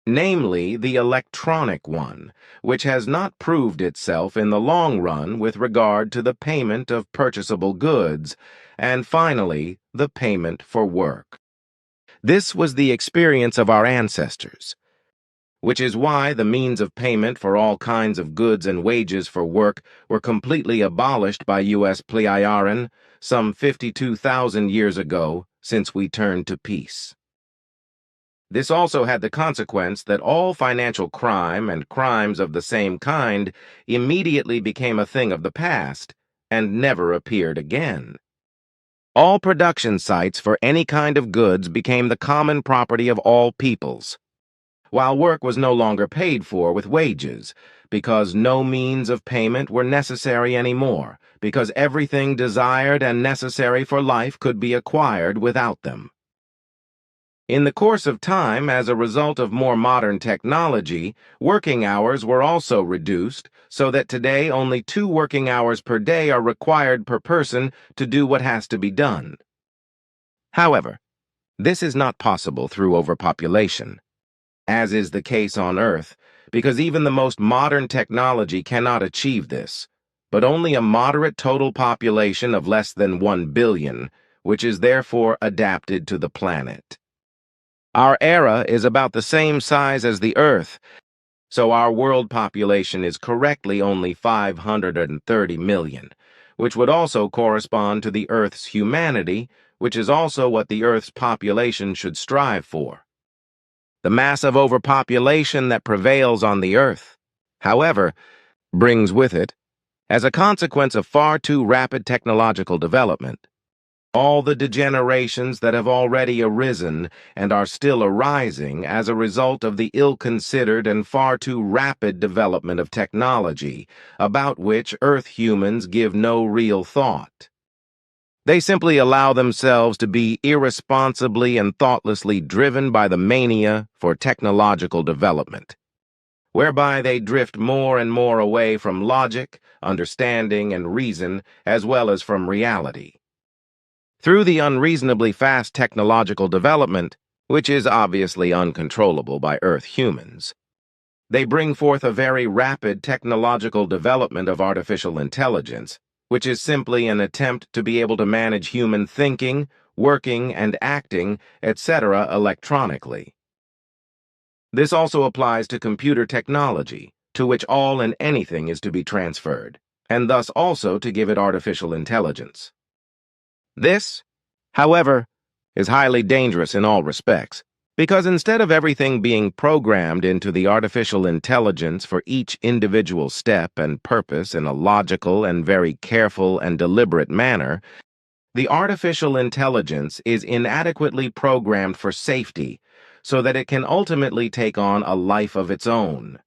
namely the electronic one, which has not proved itself in the long run with regard to the payment of purchasable goods, and finally, the payment for work. This was the experience of our ancestors, which is why the means of payment for all kinds of goods and wages for work were completely abolished by U.S. Pliaran some 52,000 years ago, since we turned to peace. This also had the consequence that all financial crime and crimes of the same kind immediately became a thing of the past and never appeared again. All production sites for any kind of goods became the common property of all peoples, while work was no longer paid for with wages, because no means of payment were necessary anymore, because everything desired and necessary for life could be acquired without them. In the course of time, as a result of more modern technology, working hours were also reduced, so that today only 2 working hours per day are required per person to do what has to be done. However, this is not possible through overpopulation, as is the case on Earth, because even the most modern technology cannot achieve this, but only a moderate total population of less than 1 billion, which is therefore adapted to the planet. Our era is about the same size as the Earth, so our world population is correctly only 530 million, which would also correspond to the Earth's humanity, which is also what the Earth's population should strive for. The massive overpopulation that prevails on the Earth, however, brings with it, as a consequence of far too rapid technological development, all the degenerations that have already arisen and are still arising as a result of the ill-considered and far too rapid development of technology, about which Earth humans give no real thought. They simply allow themselves to be irresponsibly and thoughtlessly driven by the mania for technological development, whereby they drift more and more away from logic, understanding, and reason, as well as from reality. Through the unreasonably fast technological development, which is obviously uncontrollable by Earth humans, they bring forth a very rapid technological development of artificial intelligence, which is simply an attempt to be able to manage human thinking, working, and acting, etc. electronically. This also applies to computer technology, to which all and anything is to be transferred, and thus also to give it artificial intelligence. This, however, is highly dangerous in all respects, because instead of everything being programmed into the artificial intelligence for each individual step and purpose in a logical and very careful and deliberate manner, the artificial intelligence is inadequately programmed for safety so that it can ultimately take on a life of its own.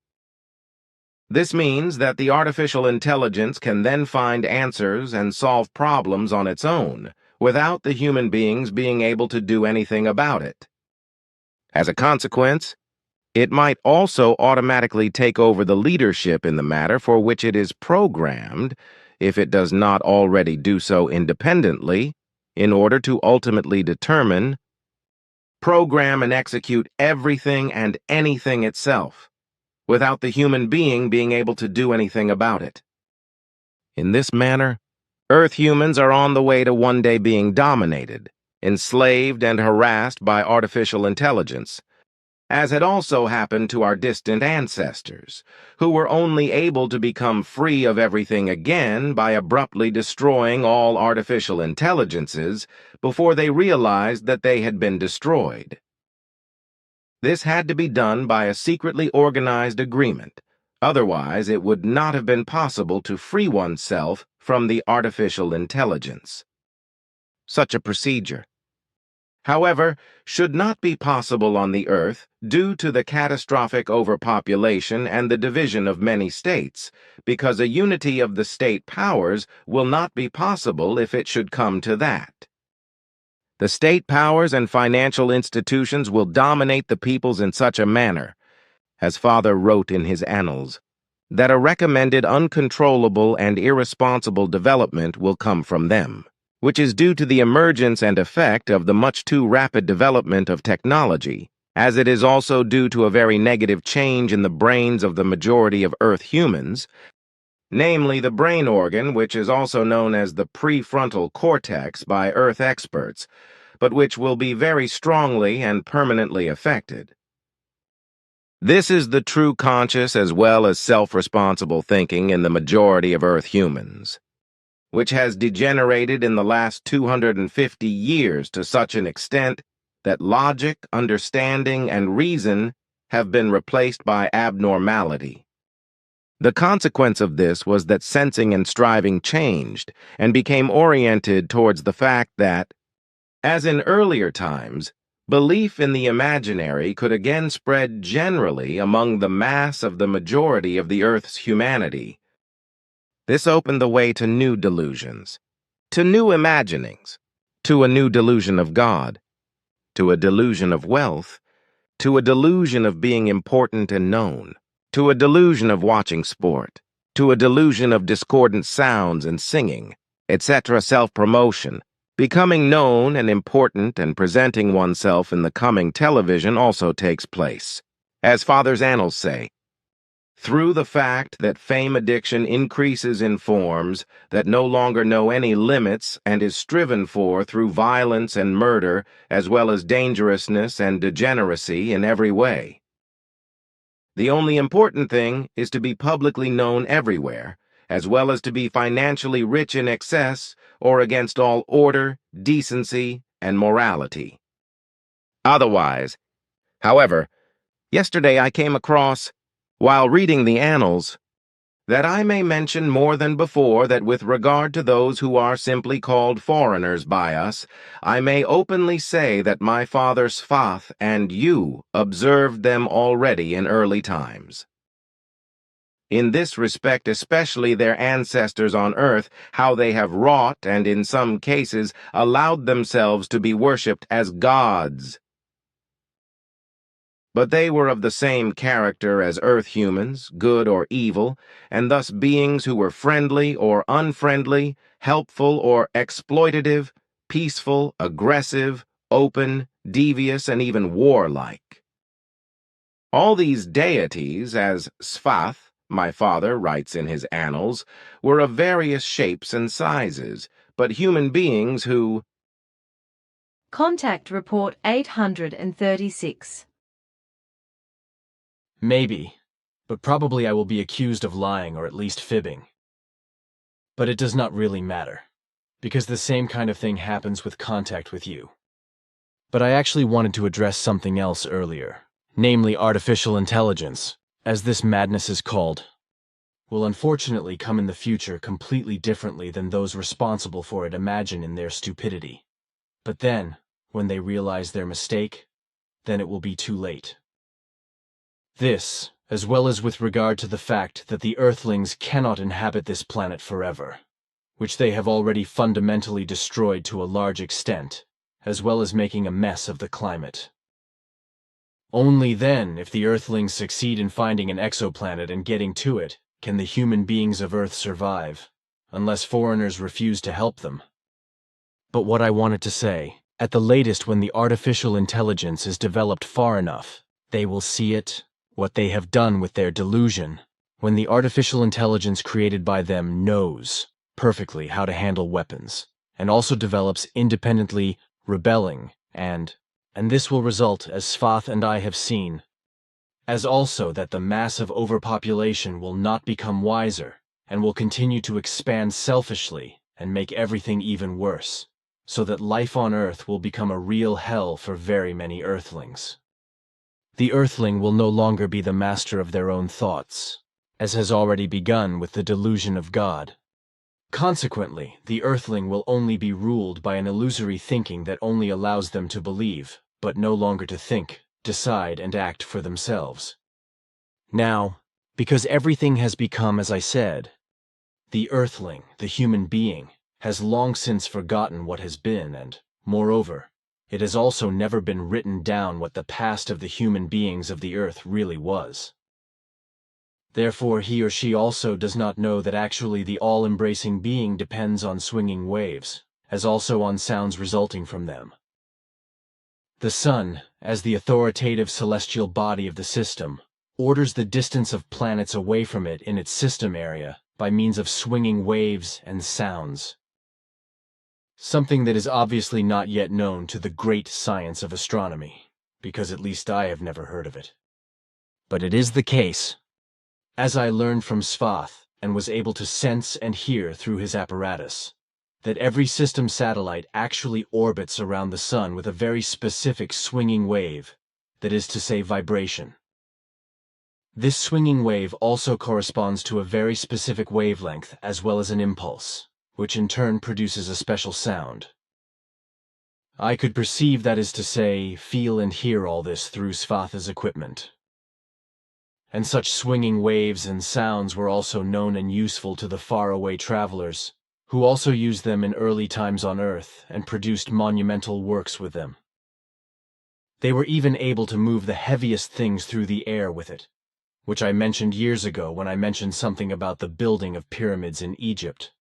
This means that the artificial intelligence can then find answers and solve problems on its own, without the human beings being able to do anything about it. As a consequence, it might also automatically take over the leadership in the matter for which it is programmed, if it does not already do so independently, in order to ultimately determine, program, and execute everything and anything itself, without the human being being able to do anything about it. In this manner, Earth humans are on the way to one day being dominated, enslaved, and harassed by artificial intelligence, as had also happened to our distant ancestors, who were only able to become free of everything again by abruptly destroying all artificial intelligences before they realized that they had been destroyed. This had to be done by a secretly organized agreement. Otherwise, it would not have been possible to free oneself from the artificial intelligence. Such a procedure, however, should not be possible on the Earth due to the catastrophic overpopulation and the division of many states, because a unity of the state powers will not be possible if it should come to that. The state powers and financial institutions will dominate the peoples in such a manner, as Father wrote in his annals, that a recommended uncontrollable and irresponsible development will come from them, which is due to the emergence and effect of the much too rapid development of technology, as it is also due to a very negative change in the brains of the majority of Earth humans, namely the brain organ which is also known as the prefrontal cortex by Earth experts, but which will be very strongly and permanently affected. This is the true conscious as well as self-responsible thinking in the majority of Earth humans, which has degenerated in the last 250 years to such an extent that logic, understanding, and reason have been replaced by abnormality. The consequence of this was that sensing and striving changed and became oriented towards the fact that, as in earlier times, belief in the imaginary could again spread generally among the mass of the majority of the Earth's humanity. This opened the way to new delusions, to new imaginings, to a new delusion of God, to a delusion of wealth, to a delusion of being important and known, to a delusion of watching sport, to a delusion of discordant sounds and singing, etc. Self-promotion, becoming known and important and presenting oneself in the coming television also takes place. As Father's annals say, through the fact that fame addiction increases in forms that no longer know any limits and is striven for through violence and murder, as well as dangerousness and degeneracy in every way. The only important thing is to be publicly known everywhere, as well as to be financially rich in excess or against all order, decency, and morality. Otherwise, however, Yesterday I came across, while reading the annals, that I may mention more than before that with regard to those who are simply called foreigners by us, I may openly say that my father Sfath and you observed them already in early times. In this respect especially their ancestors on earth, how they have wrought and in some cases allowed themselves to be worshipped as gods. But they were of the same character as earth humans, good or evil, and thus beings who were friendly or unfriendly, helpful or exploitative, peaceful, aggressive, open, devious, and even warlike. All these deities, as Sfath, my father writes in his annals, were of various shapes and sizes, but human beings who... Contact Report 836. Maybe, but probably I will be accused of lying or at least fibbing. But it does not really matter, because the same kind of thing happens with contact with you. But I actually wanted to address something else earlier, namely artificial intelligence, as this madness is called, will unfortunately come in the future completely differently than those responsible for it imagine in their stupidity. But then, when they realize their mistake, then it will be too late. This, as well as with regard to the fact that the Earthlings cannot inhabit this planet forever, which they have already fundamentally destroyed to a large extent, as well as making a mess of the climate. Only then, if the Earthlings succeed in finding an exoplanet and getting to it, can the human beings of Earth survive, unless foreigners refuse to help them. But what I wanted to say, at the latest when the artificial intelligence is developed far enough, they will see it, what they have done with their delusion, when the artificial intelligence created by them knows perfectly how to handle weapons, and also develops independently rebelling, and this will result, as Sfath and I have seen, as also that the massive overpopulation will not become wiser, and will continue to expand selfishly and make everything even worse, so that life on Earth will become a real hell for very many Earthlings. The Earthling will no longer be the master of their own thoughts, as has already begun with the delusion of God. Consequently, the Earthling will only be ruled by an illusory thinking that only allows them to believe, but no longer to think, decide, and act for themselves. Now, because everything has become as I said, the Earthling, the human being, has long since forgotten what has been and, moreover, it has also never been written down what the past of the human beings of the earth really was. Therefore, he or she also does not know that actually the all-embracing being depends on swinging waves, as also on sounds resulting from them. The sun, as the authoritative celestial body of the system, orders the distance of planets away from it in its system area by means of swinging waves and sounds. Something that is obviously not yet known to the great science of astronomy, because at least I have never heard of it. But it is the case, as I learned from Sfath and was able to sense and hear through his apparatus, that every system satellite actually orbits around the sun with a very specific swinging wave, that is to say vibration. This swinging wave also corresponds to a very specific wavelength as well as an impulse, which in turn produces a special sound. I could perceive, that is to say, feel and hear all this through Sfath's equipment. And such swinging waves and sounds were also known and useful to the faraway travelers, who also used them in early times on Earth and produced monumental works with them. They were even able to move the heaviest things through the air with it, which I mentioned years ago when I mentioned something about the building of pyramids in Egypt.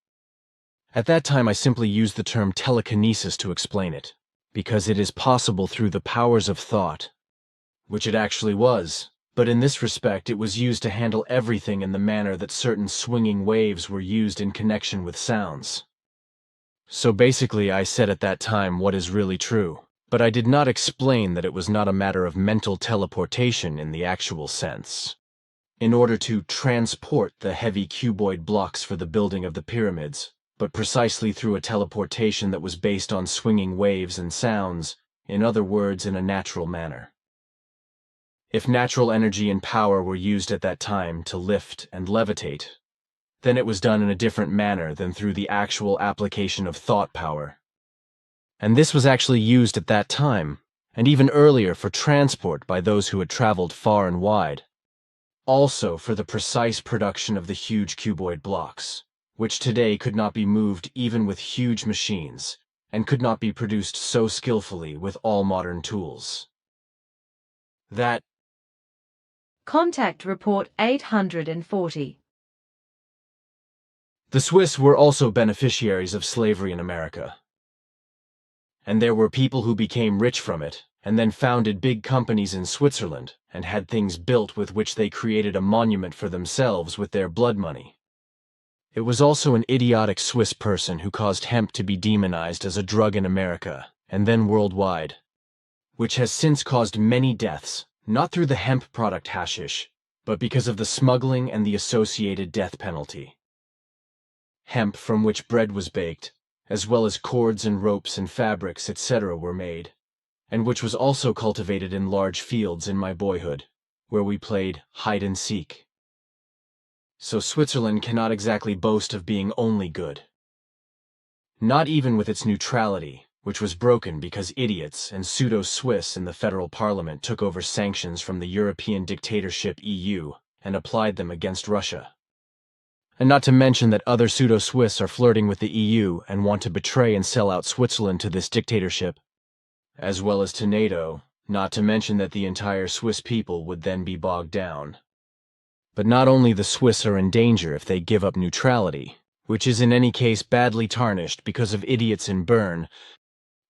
At that time I simply used the term telekinesis to explain it, because it is possible through the powers of thought, which it actually was, but in this respect it was used to handle everything in the manner that certain swinging waves were used in connection with sounds. So basically I said at that time what is really true, but I did not explain that it was not a matter of mental teleportation in the actual sense. In order to transport the heavy cuboid blocks for the building of the pyramids, but precisely through a teleportation that was based on swinging waves and sounds, in other words, in a natural manner. If natural energy and power were used at that time to lift and levitate, then it was done in a different manner than through the actual application of thought power. And this was actually used at that time, and even earlier for transport by those who had traveled far and wide. Also for the precise production of the huge cuboid blocks, which today could not be moved even with huge machines, and could not be produced so skillfully with all modern tools. That Contact Report 840. the Swiss were also beneficiaries of slavery in America. And there were people who became rich from it, and then founded big companies in Switzerland, and had things built with which they created a monument for themselves with their blood money. It was also an idiotic Swiss person who caused hemp to be demonized as a drug in America, and then worldwide, which has since caused many deaths, not through the hemp product hashish, but because of the smuggling and the associated death penalty. Hemp from which bread was baked, as well as cords and ropes and fabrics, etc. were made, and which was also cultivated in large fields in my boyhood, where we played hide and seek. So Switzerland cannot exactly boast of being only good. Not even with its neutrality, which was broken because idiots and pseudo-Swiss in the federal parliament took over sanctions from the European dictatorship EU and applied them against Russia. And not to mention that other pseudo-Swiss are flirting with the EU and want to betray and sell out Switzerland to this dictatorship, as well as to NATO, not to mention that the entire Swiss people would then be bogged down. But not only the Swiss are in danger if they give up neutrality, which is in any case badly tarnished because of idiots in Bern,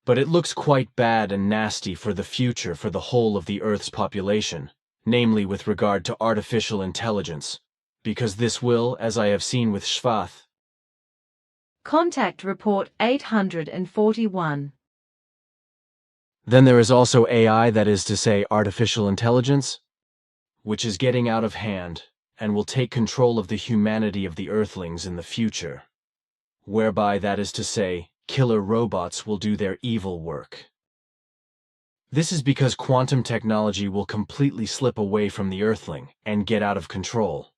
but it looks quite bad and nasty for the future for the whole of the Earth's population, namely with regard to artificial intelligence, because this will, as I have seen with Schwath. Contact Report 841. Then there is also AI, that is to say, artificial intelligence, which is getting out of hand and will take control of the humanity of the Earthlings in the future, whereby, that is to say, killer robots will do their evil work. This is because quantum technology will completely slip away from the Earthling and get out of control.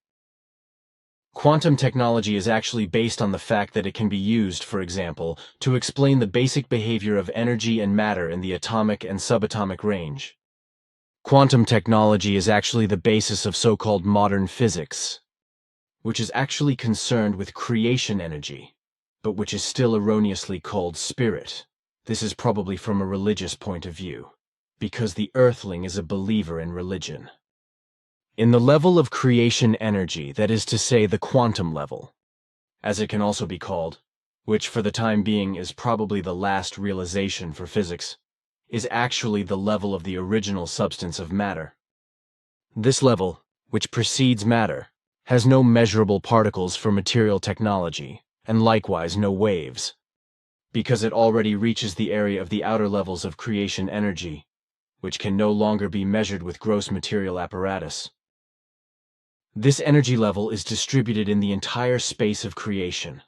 Quantum technology is actually based on the fact that it can be used, for example, to explain the basic behavior of energy and matter in the atomic and subatomic range. Quantum technology is actually the basis of so-called modern physics, which is actually concerned with creation energy, but which is still erroneously called spirit. This is probably from a religious point of view, because the Earthling is a believer in religion. In the level of creation energy, that is to say the quantum level, as it can also be called, which for the time being is probably the last realization for physics, is actually the level of the original substance of matter. This level, which precedes matter, has no measurable particles for material technology, and likewise no waves, because it already reaches the area of the outer levels of creation energy, which can no longer be measured with gross material apparatus. This energy level is distributed in the entire space of creation,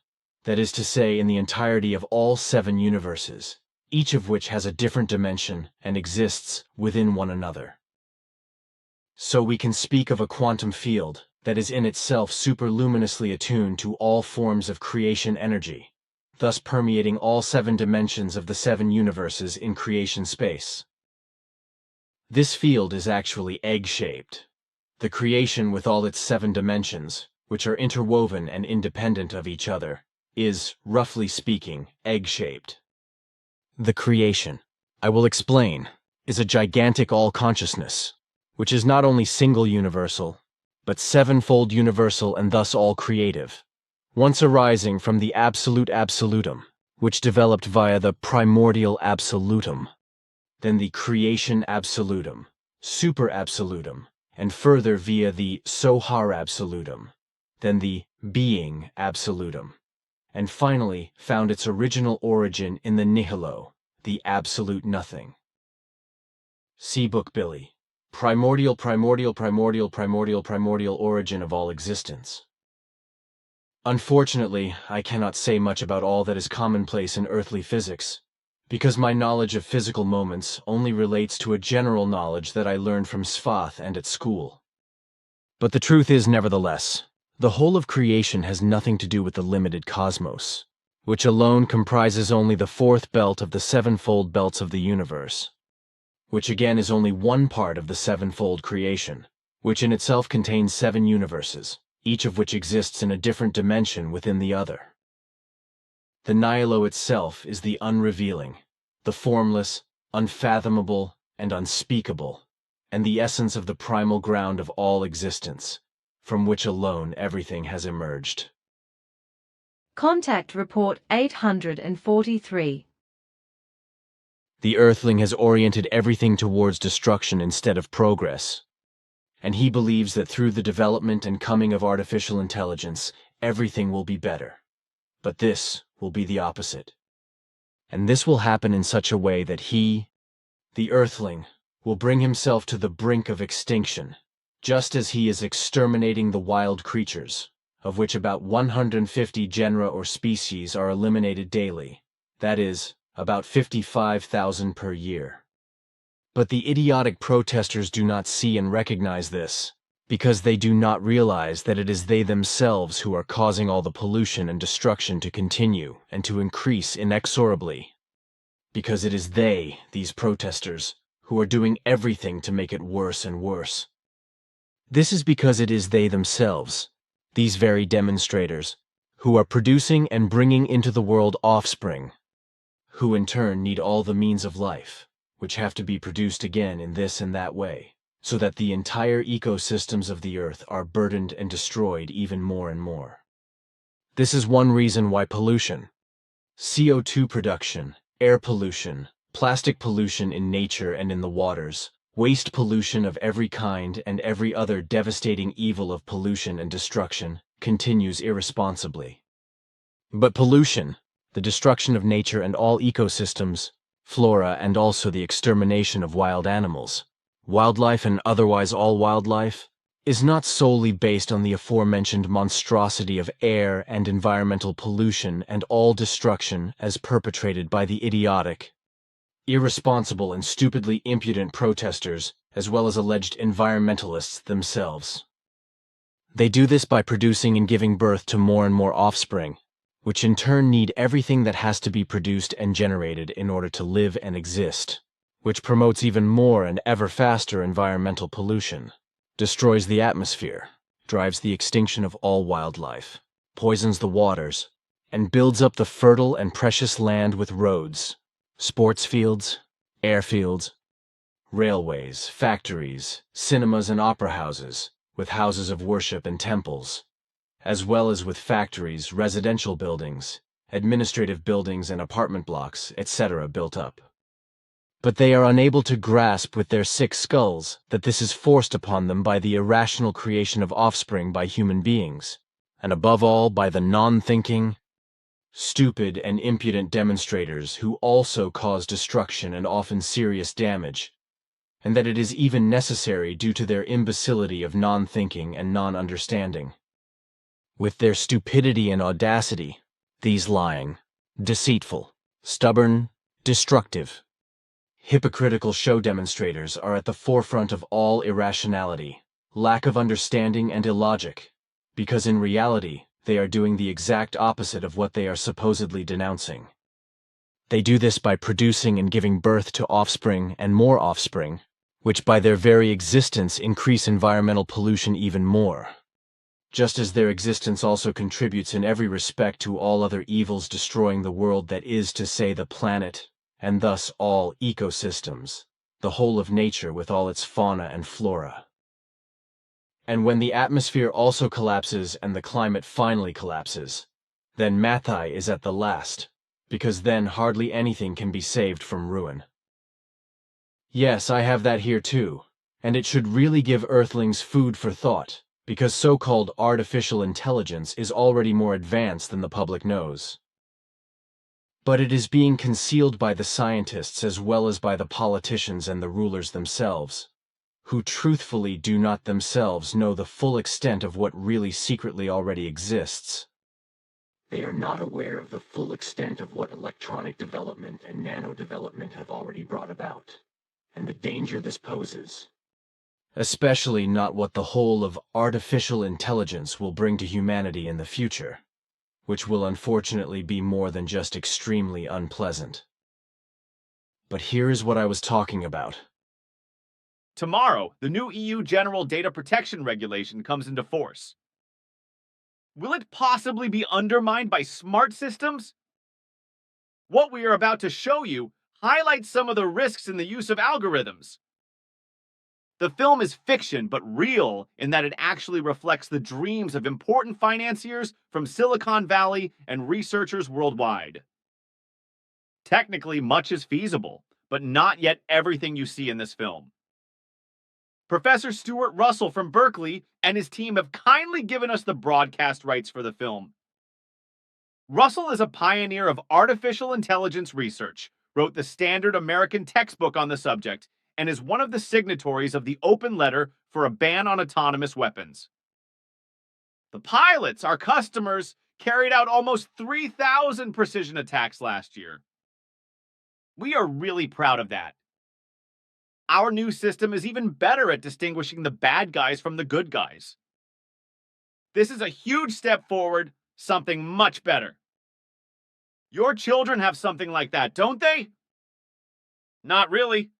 that is to say, in the entirety of all 7 universes, each of which has a different dimension and exists within one another. So we can speak of a quantum field that is in itself superluminously attuned to all forms of creation energy, thus permeating all 7 dimensions of the 7 universes in creation space. This field is actually egg-shaped. The creation with all its 7 dimensions, which are interwoven and independent of each other, is, roughly speaking, egg-shaped. The creation, I will explain, is a gigantic all-consciousness, which is not only single universal, but 7-fold universal and thus all creative, once arising from the absolute absolutum, which developed via the primordial absolutum, then the creation absolutum, super absolutum, and further via the Sohar absolutum, then the being absolutum, and finally found its original origin in the nihilo, the absolute nothing. See Book Billy, primordial origin of all existence. Unfortunately, I cannot say much about all that is commonplace in earthly physics, because my knowledge of physical moments only relates to a general knowledge that I learned from Sfath and at school. But the truth is, nevertheless, the whole of creation has nothing to do with the limited cosmos, which alone comprises only the fourth belt of the sevenfold belts of the universe, which again is only one part of the sevenfold creation, which in itself contains 7 universes, each of which exists in a different dimension within the other. The nihilo itself is the unrevealing, the formless, unfathomable, and unspeakable, and the essence of the primal ground of all existence, from which alone everything has emerged. Contact Report 843. The Earthling has oriented everything towards destruction instead of progress, and he believes that through the development and coming of artificial intelligence, everything will be better. But this will be the opposite. And this will happen in such a way that he, the Earthling, will bring himself to the brink of extinction, just as he is exterminating the wild creatures, of which about 150 genera or species are eliminated daily, that is, about 55,000 per year. But the idiotic protesters do not see and recognize this, because they do not realize that it is they themselves who are causing all the pollution and destruction to continue and to increase inexorably. Because it is they, these protesters, who are doing everything to make it worse and worse. This is because it is they themselves, these very demonstrators, who are producing and bringing into the world offspring, who in turn need all the means of life, which have to be produced again in this and that way, so that the entire ecosystems of the Earth are burdened and destroyed even more and more. This is one reason why pollution, CO2 production, air pollution, plastic pollution in nature and in the waters, waste pollution of every kind and every other devastating evil of pollution and destruction continues irresponsibly. But pollution, the destruction of nature and all ecosystems, flora, and also the extermination of wild animals, wildlife and otherwise all wildlife, is not solely based on the aforementioned monstrosity of air and environmental pollution and all destruction as perpetrated by the idiotic, irresponsible and stupidly impudent protesters, as well as alleged environmentalists themselves. They do this by producing and giving birth to more and more offspring, which in turn need everything that has to be produced and generated in order to live and exist, which promotes even more and ever faster environmental pollution, destroys the atmosphere, drives the extinction of all wildlife, poisons the waters, and builds up the fertile and precious land with roads, sports fields, airfields, railways, factories, cinemas and opera houses, with houses of worship and temples, as well as with factories, residential buildings, administrative buildings and apartment blocks, etc. built up. But they are unable to grasp with their sick skulls that this is forced upon them by the irrational creation of offspring by human beings, and above all by the non-thinking, stupid and impudent demonstrators who also cause destruction and often serious damage, and that it is even necessary due to their imbecility of non-thinking and non-understanding. With their stupidity and audacity, these lying, deceitful, stubborn, destructive, hypocritical show demonstrators are at the forefront of all irrationality, lack of understanding and illogic, because in reality they are doing the exact opposite of what they are supposedly denouncing. They do this by producing and giving birth to offspring and more offspring, which by their very existence increase environmental pollution even more, just as their existence also contributes in every respect to all other evils destroying the world, that is to say the planet, and thus all ecosystems, the whole of nature with all its fauna and flora. And when the atmosphere also collapses and the climate finally collapses, then Mathai is at the last, because then hardly anything can be saved from ruin. Yes, I have that here too, and it should really give Earthlings food for thought, because so-called artificial intelligence is already more advanced than the public knows. But it is being concealed by the scientists as well as by the politicians and the rulers themselves, who truthfully do not themselves know the full extent of what really secretly already exists. They are not aware of the full extent of what electronic development and nano development have already brought about, and the danger this poses. Especially not what the whole of artificial intelligence will bring to humanity in the future, which will unfortunately be more than just extremely unpleasant. But here is what I was talking about. Tomorrow, the new EU General Data Protection Regulation comes into force. Will it possibly be undermined by smart systems? What we are about to show you highlights some of the risks in the use of algorithms. The film is fiction, but real in that it actually reflects the dreams of important financiers from Silicon Valley and researchers worldwide. Technically, much is feasible, but not yet everything you see in this film. Professor Stuart Russell from Berkeley and his team have kindly given us the broadcast rights for the film. Russell is a pioneer of artificial intelligence research, wrote the standard American textbook on the subject, and is one of the signatories of the open letter for a ban on autonomous weapons. The pilots, our customers, carried out almost 3,000 precision attacks last year. We are really proud of that. Our new system is even better at distinguishing the bad guys from the good guys. This is a huge step forward, something much better. Your children have something like that, don't they? Not really.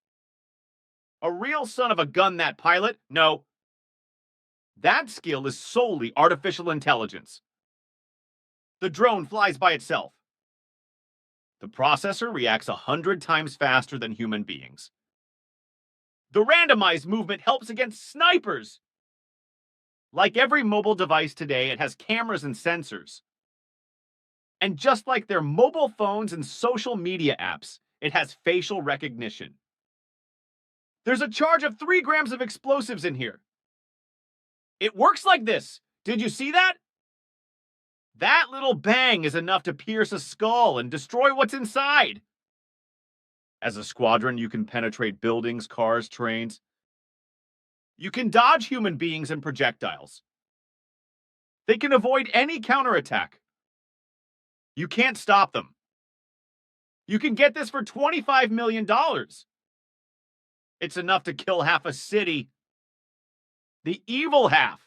A real son of a gun, that pilot? No. That skill is solely artificial intelligence. The drone flies by itself. The processor reacts 100 times faster than human beings. The randomized movement helps against snipers. Like every mobile device today, it has cameras and sensors. And just like their mobile phones and social media apps, it has facial recognition. There's a charge of 3 grams of explosives in here. It works like this. Did you see that? That little bang is enough to pierce a skull and destroy what's inside. As a squadron, you can penetrate buildings, cars, trains. You can dodge human beings and projectiles. They can avoid any counterattack. You can't stop them. You can get this for $25 million. It's enough to kill half a city. The evil half.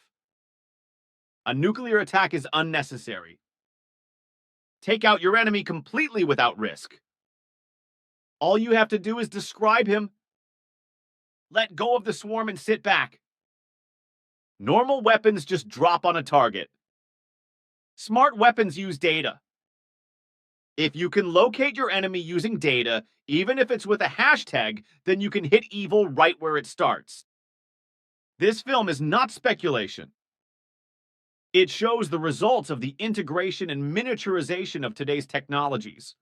A nuclear attack is unnecessary. Take out your enemy completely without risk. All you have to do is describe him. Let go of the swarm and sit back. Normal weapons just drop on a target. Smart weapons use data. If you can locate your enemy using data, even if it's with a hashtag, then you can hit evil right where it starts. This film is not speculation. It shows the results of the integration and miniaturization of today's technologies.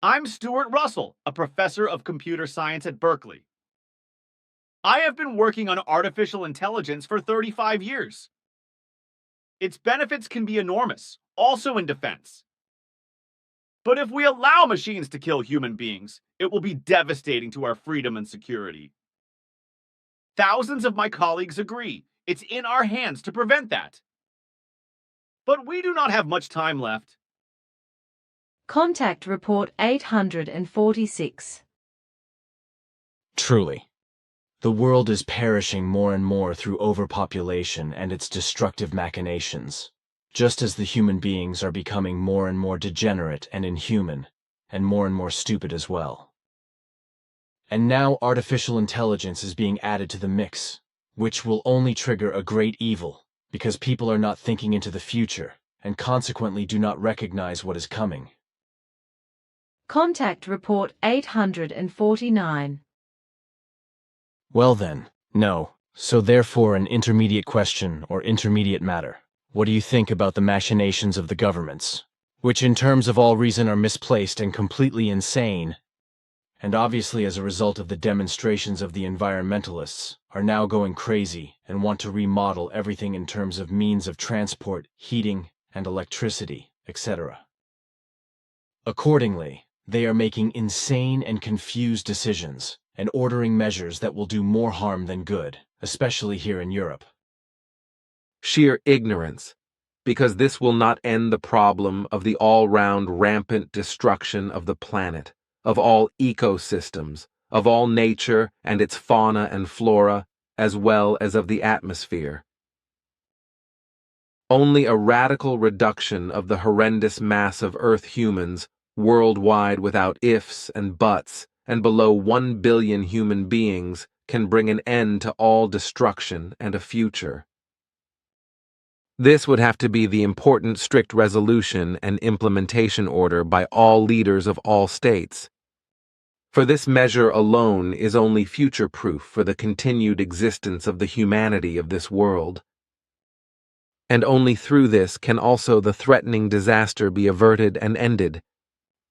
I'm Stuart Russell, a professor of computer science at Berkeley. I have been working on artificial intelligence for 35 years. Its benefits can be enormous, also in defense. But if we allow machines to kill human beings, it will be devastating to our freedom and security. Thousands of my colleagues agree. It's in our hands to prevent that. But we do not have much time left. Contact Report 846. Truly. The world is perishing more and more through overpopulation and its destructive machinations, just as the human beings are becoming more and more degenerate and inhuman, and more stupid as well. And now artificial intelligence is being added to the mix, which will only trigger a great evil, because people are not thinking into the future, and consequently do not recognize what is coming. Contact Report 849. Well then, no. So therefore an intermediate question or intermediate matter. What do you think about the machinations of the governments, which in terms of all reason are misplaced and completely insane, and obviously as a result of the demonstrations of the environmentalists, are now going crazy and want to remodel everything in terms of means of transport, heating, and electricity, etc. Accordingly, they are making insane and confused decisions and ordering measures that will do more harm than good, especially here in Europe. Sheer ignorance, because this will not end the problem of the all-round rampant destruction of the planet, of all ecosystems, of all nature and its fauna and flora, as well as of the atmosphere. Only a radical reduction of the horrendous mass of Earth humans, worldwide without ifs and buts, and below 1 billion human beings, can bring an end to all destruction and a future. This would have to be the important strict resolution and implementation order by all leaders of all states. For this measure alone is only future-proof for the continued existence of the humanity of this world. And only through this can also the threatening disaster be averted and ended,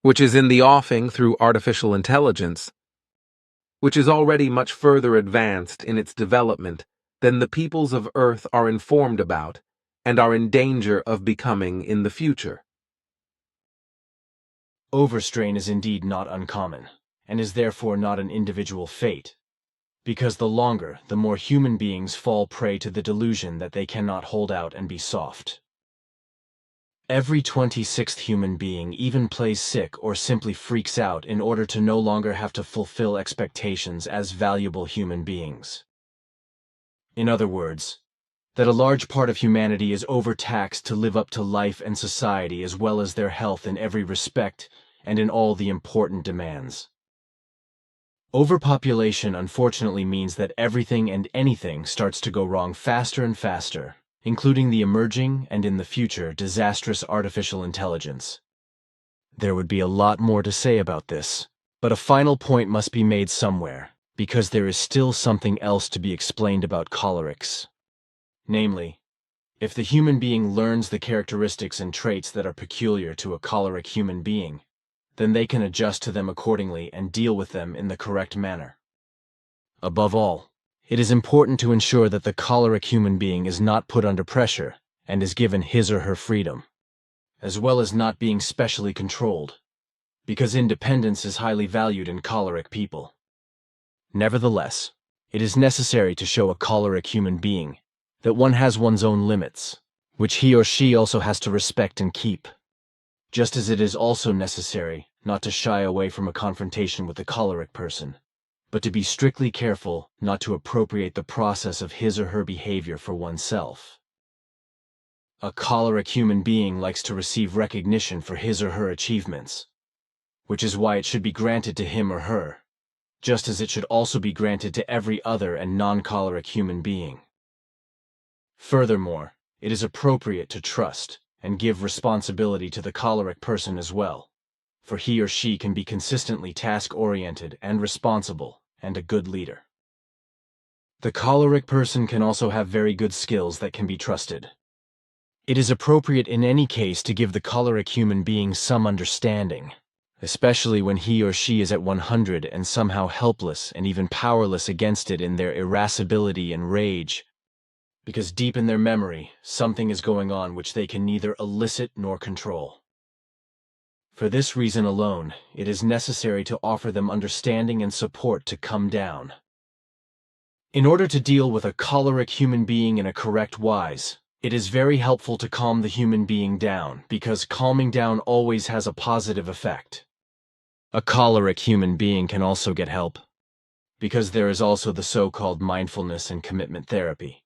which is in the offing through artificial intelligence, which is already much further advanced in its development than the peoples of Earth are informed about and are in danger of becoming in the future. Overstrain is indeed not uncommon, and is therefore not an individual fate, because the longer, the more human beings fall prey to the delusion that they cannot hold out and be soft. Every 26th human being even plays sick or simply freaks out in order to no longer have to fulfill expectations as valuable human beings. In other words, that a large part of humanity is overtaxed to live up to life and society as well as their health in every respect and in all the important demands. Overpopulation unfortunately means that everything and anything starts to go wrong faster and faster, including the emerging and in the future disastrous artificial intelligence. There would be a lot more to say about this, but a final point must be made somewhere, because there is still something else to be explained about cholerics. Namely, if the human being learns the characteristics and traits that are peculiar to a choleric human being, then they can adjust to them accordingly and deal with them in the correct manner. Above all, it is important to ensure that the choleric human being is not put under pressure and is given his or her freedom, as well as not being specially controlled, because independence is highly valued in choleric people. Nevertheless, it is necessary to show a choleric human being that one has one's own limits, which he or she also has to respect and keep. Just as it is also necessary not to shy away from a confrontation with a choleric person, but to be strictly careful not to appropriate the process of his or her behavior for oneself. A choleric human being likes to receive recognition for his or her achievements, which is why it should be granted to him or her, just as it should also be granted to every other and non-choleric human being. Furthermore, it is appropriate to trust and give responsibility to the choleric person as well, for he or she can be consistently task-oriented and responsible and a good leader. The choleric person can also have very good skills that can be trusted. It is appropriate in any case to give the choleric human being some understanding, especially when he or she is at 100 and somehow helpless and even powerless against it in their irascibility and rage, because deep in their memory, something is going on which they can neither elicit nor control. For this reason alone, it is necessary to offer them understanding and support to come down. In order to deal with a choleric human being in a correct wise, it is very helpful to calm the human being down, because calming down always has a positive effect. A choleric human being can also get help, because there is also the so-called mindfulness and commitment therapy,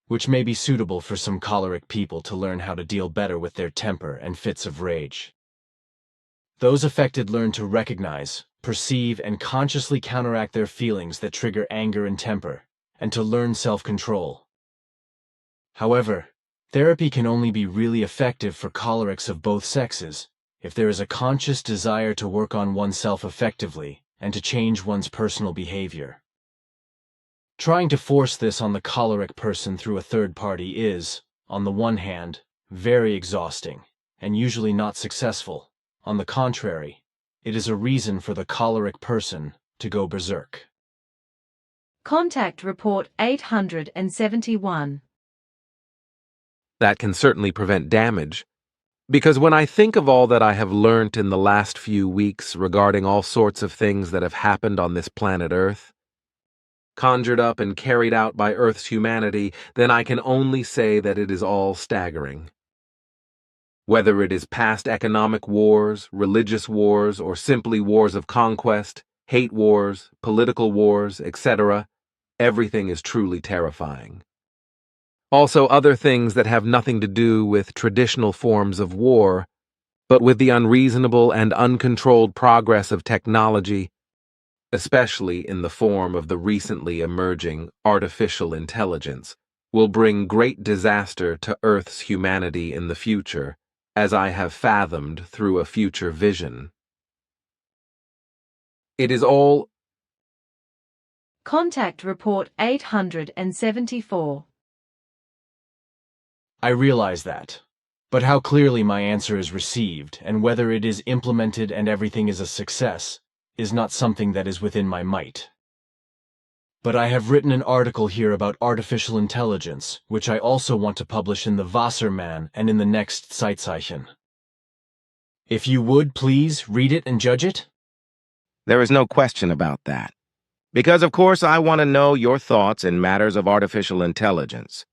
which may be suitable for some choleric people to learn how to deal better with their temper and fits of rage. Those affected learn to recognize, perceive, and consciously counteract their feelings that trigger anger and temper, and to learn self-control. However, therapy can only be really effective for cholerics of both sexes if there is a conscious desire to work on oneself effectively and to change one's personal behavior. Trying to force this on the choleric person through a third party is, on the one hand, very exhausting and usually not successful. On the contrary, it is a reason for the choleric person to go berserk. Contact Report 871. That can certainly prevent damage, because when I think of all that I have learnt in the last few weeks regarding all sorts of things that have happened on this planet Earth, conjured up and carried out by Earth's humanity, then I can only say that it is all staggering. Whether it is past economic wars, religious wars, or simply wars of conquest, hate wars, political wars, etc., everything is truly terrifying. Also, other things that have nothing to do with traditional forms of war, but with the unreasonable and uncontrolled progress of technology, especially in the form of the recently emerging artificial intelligence, will bring great disaster to Earth's humanity in the future, as I have fathomed through a future vision. It is all... Contact Report 874. I realize that. But how clearly my answer is received, and whether it is implemented and everything is a success, is not something that is within my might. But I have written an article here about artificial intelligence, which I also want to publish in the Wassermann and in the next Zeitzeichen. If you would, please, read it and judge it? There is no question about that. Because, of course, I want to know your thoughts in matters of artificial intelligence,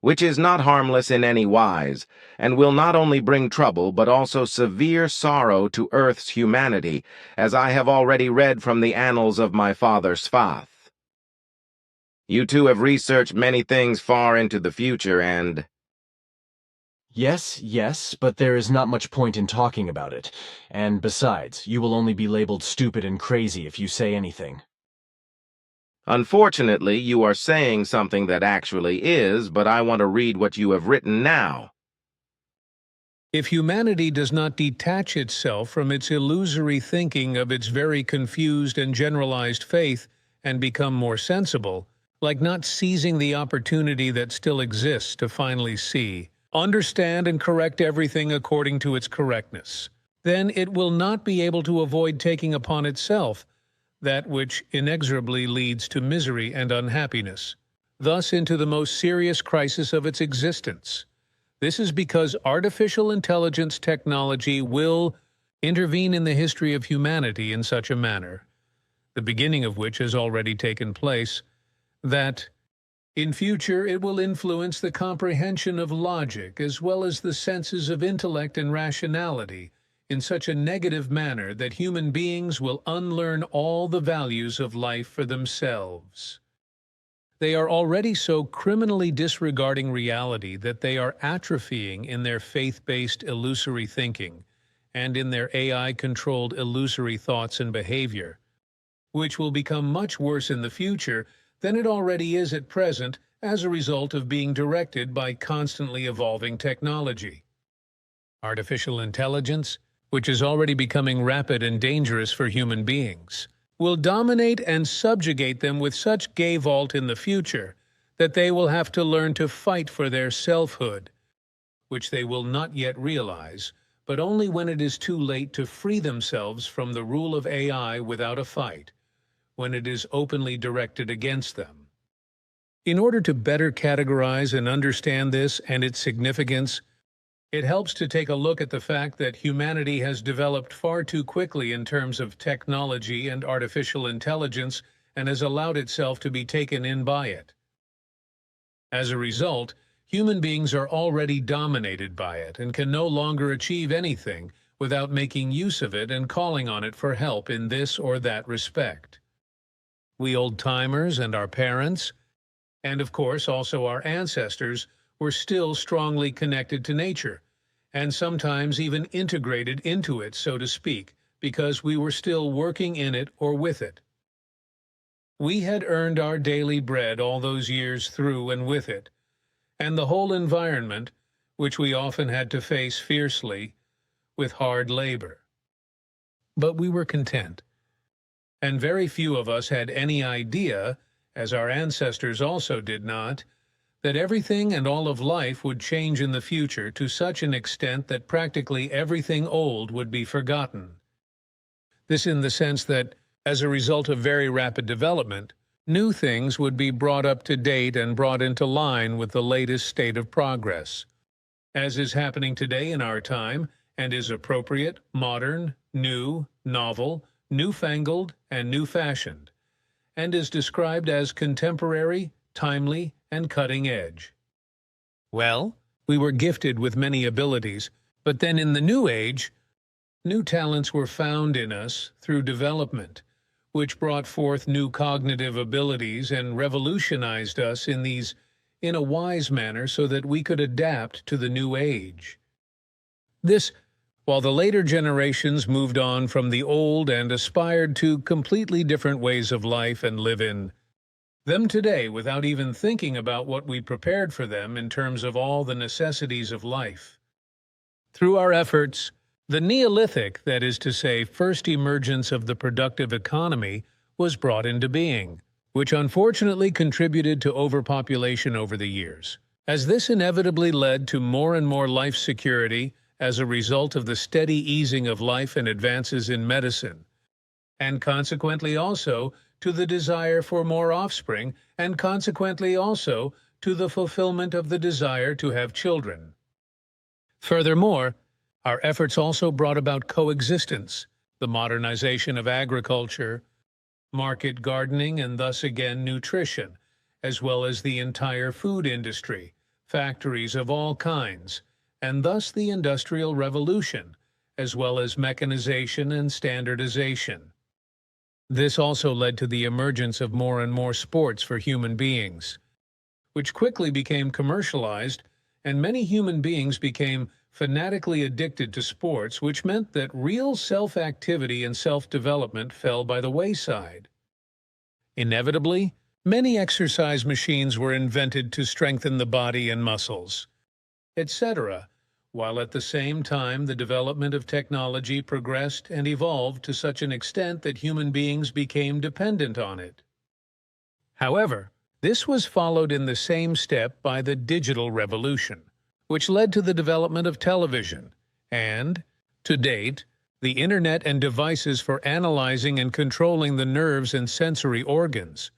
which is not harmless in any wise, and will not only bring trouble but also severe sorrow to Earth's humanity, as I have already read from the annals of my father Svath. You two have researched many things far into the future and... Yes, but there is not much point in talking about it, and besides, you will only be labeled stupid and crazy if you say anything. Unfortunately, you are saying something that actually is, but I want to read what you have written now. If humanity does not detach itself from its illusory thinking of its very confused and generalized faith and become more sensible, like not seizing the opportunity that still exists to finally see, understand and correct everything according to its correctness, then it will not be able to avoid taking upon itself that which inexorably leads to misery and unhappiness, thus into the most serious crisis of its existence. This is because artificial intelligence technology will intervene in the history of humanity in such a manner, the beginning of which has already taken place, that in future it will influence the comprehension of logic as well as the senses of intellect and rationality in such a negative manner that human beings will unlearn all the values of life for themselves. They are already so criminally disregarding reality that they are atrophying in their faith-based illusory thinking and in their AI-controlled illusory thoughts and behavior, which will become much worse in the future than it already is at present as a result of being directed by constantly evolving technology. Artificial intelligence, which is already becoming rapid and dangerous for human beings, will dominate and subjugate them with such gestalt in the future that they will have to learn to fight for their selfhood, which they will not yet realize, but only when it is too late to free themselves from the rule of AI without a fight, when it is openly directed against them. In order to better categorize and understand this and its significance, it helps to take a look at the fact that humanity has developed far too quickly in terms of technology and artificial intelligence and has allowed itself to be taken in by it. As a result, human beings are already dominated by it and can no longer achieve anything without making use of it and calling on it for help in this or that respect. We old-timers and our parents, and of course also our ancestors, were still strongly connected to nature, and sometimes even integrated into it, so to speak, because we were still working in it or with it. We had earned our daily bread all those years through and with it, and the whole environment, which we often had to face fiercely, with hard labor. But we were content, and very few of us had any idea, as our ancestors also did not, that everything and all of life would change in the future to such an extent that practically everything old would be forgotten. This in the sense that, as a result of very rapid development, new things would be brought up to date and brought into line with the latest state of progress, as is happening today in our time and is appropriate, modern, new, novel, newfangled, and new-fashioned, and is described as contemporary, timely, and cutting edge. Well, we were gifted with many abilities, But then in the New Age, new talents were found in us through development, which brought forth new cognitive abilities and revolutionized us in a wise manner so that we could adapt to the new age. This, while the later generations moved on from the old and aspired to completely different ways of life and live in them today without even thinking about what we prepared for them in terms of all the necessities of life. Through our efforts, the Neolithic, that is to say, first emergence of the productive economy, was brought into being, which unfortunately contributed to overpopulation over the years, as this inevitably led to more and more life security as a result of the steady easing of life and advances in medicine, and consequently also to the desire for more offspring, and consequently also to the fulfillment of the desire to have children. Furthermore, our efforts also brought about coexistence, the modernization of agriculture, market gardening, and thus again nutrition, as well as the entire food industry, factories of all kinds, and thus the Industrial Revolution, as well as mechanization and standardization. This also led to the emergence of more and more sports for human beings, which quickly became commercialized, and many human beings became fanatically addicted to sports, which meant that real self-activity and self-development fell by the wayside. Inevitably, many exercise machines were invented to strengthen the body and muscles, etc., while at the same time the development of technology progressed and evolved to such an extent that human beings became dependent on it. However, this was followed in the same step by the digital revolution, which led to the development of television and, to date, the Internet and devices for analyzing and controlling the nerves and sensory organs,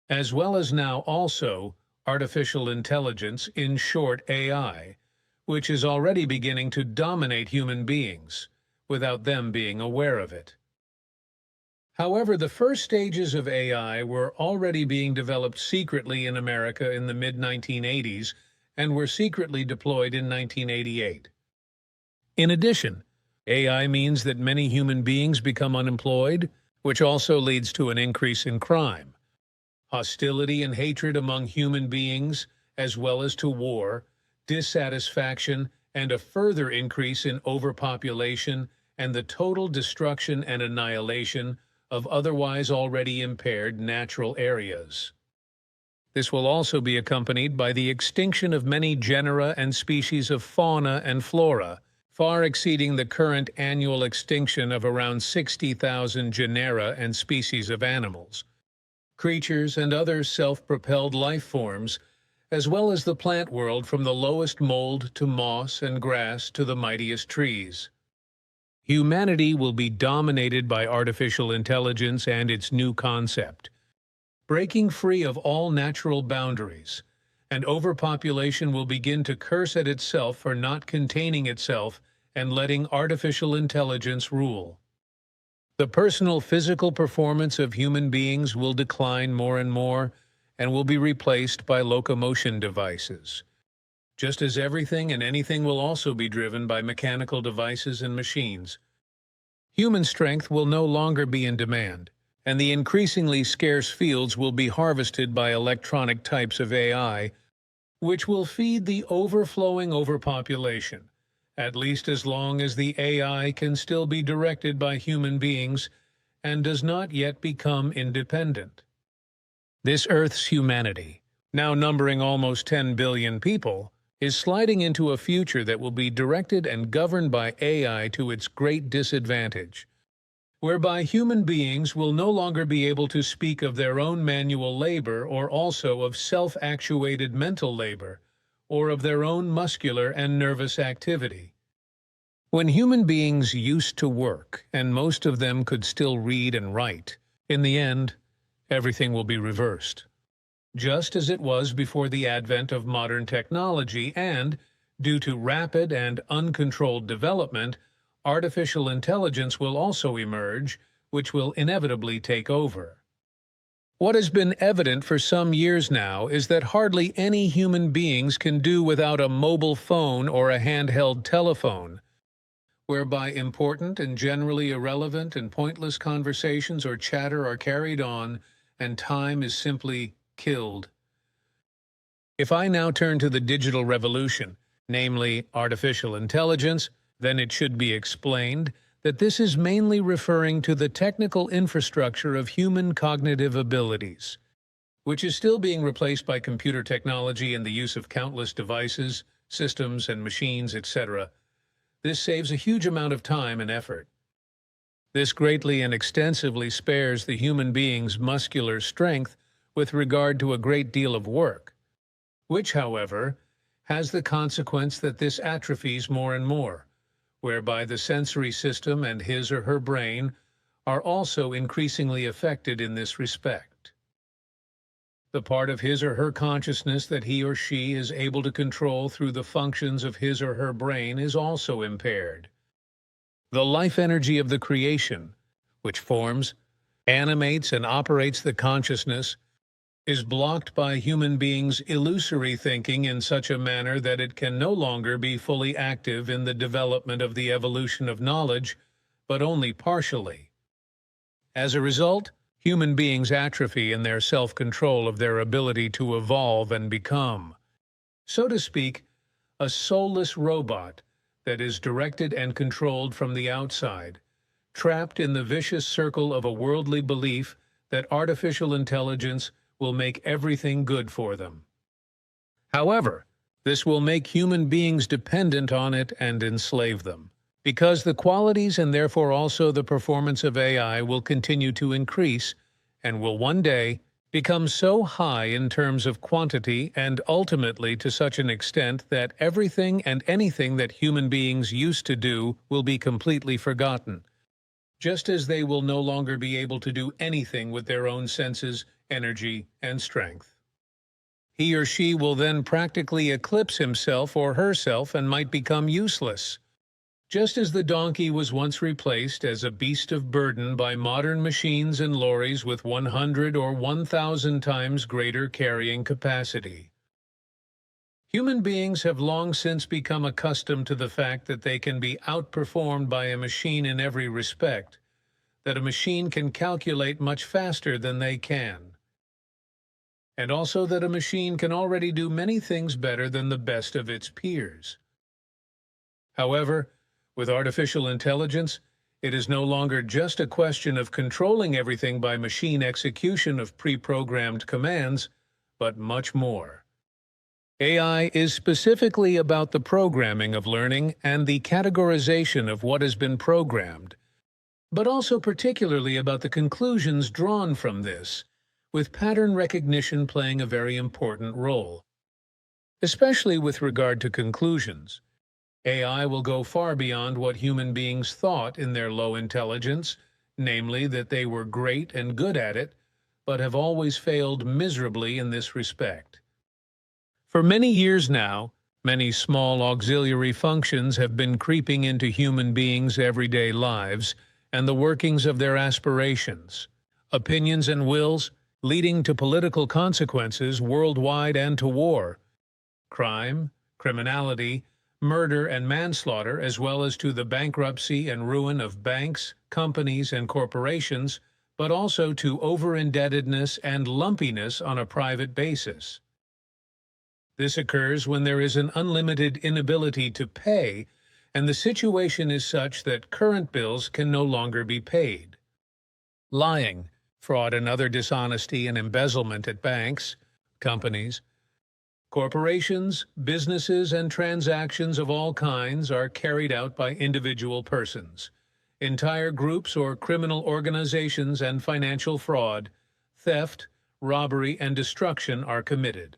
as well as now also artificial intelligence, in short AI, which is already beginning to dominate human beings without them being aware of it. However, the first stages of AI were already being developed secretly in America in the mid-1980s and were secretly deployed in 1988. In addition, AI means that many human beings become unemployed, which also leads to an increase in crime, hostility and hatred among human beings, as well as to war, dissatisfaction, and a further increase in overpopulation and the total destruction and annihilation of otherwise already impaired natural areas. This will also be accompanied by the extinction of many genera and species of fauna and flora, far exceeding the current annual extinction of around 60,000 genera and species of animals, creatures, and other self-propelled life forms, as well as the plant world from the lowest mold to moss and grass to the mightiest trees. Humanity will be dominated by artificial intelligence and its new concept, breaking free of all natural boundaries, and overpopulation will begin to curse at itself for not containing itself and letting artificial intelligence rule. The personal physical performance of human beings will decline more and more and will be replaced by locomotion devices, just as everything and anything will also be driven by mechanical devices and machines. Human strength will no longer be in demand, and the increasingly scarce fields will be harvested by electronic types of AI, which will feed the overflowing overpopulation, at least as long as the AI can still be directed by human beings and does not yet become independent. This Earth's humanity, now numbering almost 10 billion people, is sliding into a future that will be directed and governed by AI to its great disadvantage, whereby human beings will no longer be able to speak of their own manual labor or also of self-actuated mental labor, or of their own muscular and nervous activity. When human beings used to work, and most of them could still read and write, in the end, everything will be reversed, just as it was before the advent of modern technology and, due to rapid and uncontrolled development, artificial intelligence will also emerge, which will inevitably take over. What has been evident for some years now is that hardly any human beings can do without a mobile phone or a handheld telephone, whereby important and generally irrelevant and pointless conversations or chatter are carried on and time is simply killed. If I now turn to the digital revolution, namely artificial intelligence, then it should be explained that this is mainly referring to the technical infrastructure of human cognitive abilities, which is still being replaced by computer technology and the use of countless devices, systems, and machines, etc. This saves a huge amount of time and effort. This greatly and extensively spares the human being's muscular strength with regard to a great deal of work, which, however, has the consequence that this atrophies more and more, whereby the sensory system and his or her brain are also increasingly affected in this respect. The part of his or her consciousness that he or she is able to control through the functions of his or her brain is also impaired. The life energy of the creation, which forms, animates, and operates the consciousness, is blocked by human beings' illusory thinking in such a manner that it can no longer be fully active in the development of the evolution of knowledge, but only partially. As a result, human beings atrophy in their self-control of their ability to evolve and become, so to speak, a soulless robot that is directed and controlled from the outside, trapped in the vicious circle of a worldly belief that artificial intelligence will make everything good for them. However, this will make human beings dependent on it and enslave them, because the qualities and therefore also the performance of AI will continue to increase and will one day become so high in terms of quantity and ultimately to such an extent that everything and anything that human beings used to do will be completely forgotten, just as they will no longer be able to do anything with their own senses, energy, and strength. He or she will then practically eclipse himself or herself and might become useless, just as the donkey was once replaced as a beast of burden by modern machines and lorries with 100 or 1,000 times greater carrying capacity. Human beings have long since become accustomed to the fact that they can be outperformed by a machine in every respect, that a machine can calculate much faster than they can, and also that a machine can already do many things better than the best of its peers. However, with artificial intelligence, it is no longer just a question of controlling everything by machine execution of pre-programmed commands, but much more. AI is specifically about the programming of learning and the categorization of what has been programmed, but also particularly about the conclusions drawn from this, with pattern recognition playing a very important role. Especially with regard to conclusions, AI will go far beyond what human beings thought in their low intelligence, namely that they were great and good at it, but have always failed miserably in this respect. For many years now, many small auxiliary functions have been creeping into human beings' everyday lives and the workings of their aspirations, opinions, and wills, leading to political consequences worldwide and to war, crime, criminality, murder and manslaughter, as well as to the bankruptcy and ruin of banks, companies, and corporations, but also to over-indebtedness and lumpiness on a private basis. This occurs when there is an unlimited inability to pay, and the situation is such that current bills can no longer be paid. Lying, fraud, and other dishonesty and embezzlement at banks, companies, corporations, businesses, and transactions of all kinds are carried out by individual persons, entire groups or criminal organizations, and financial fraud, theft, robbery, and destruction are committed.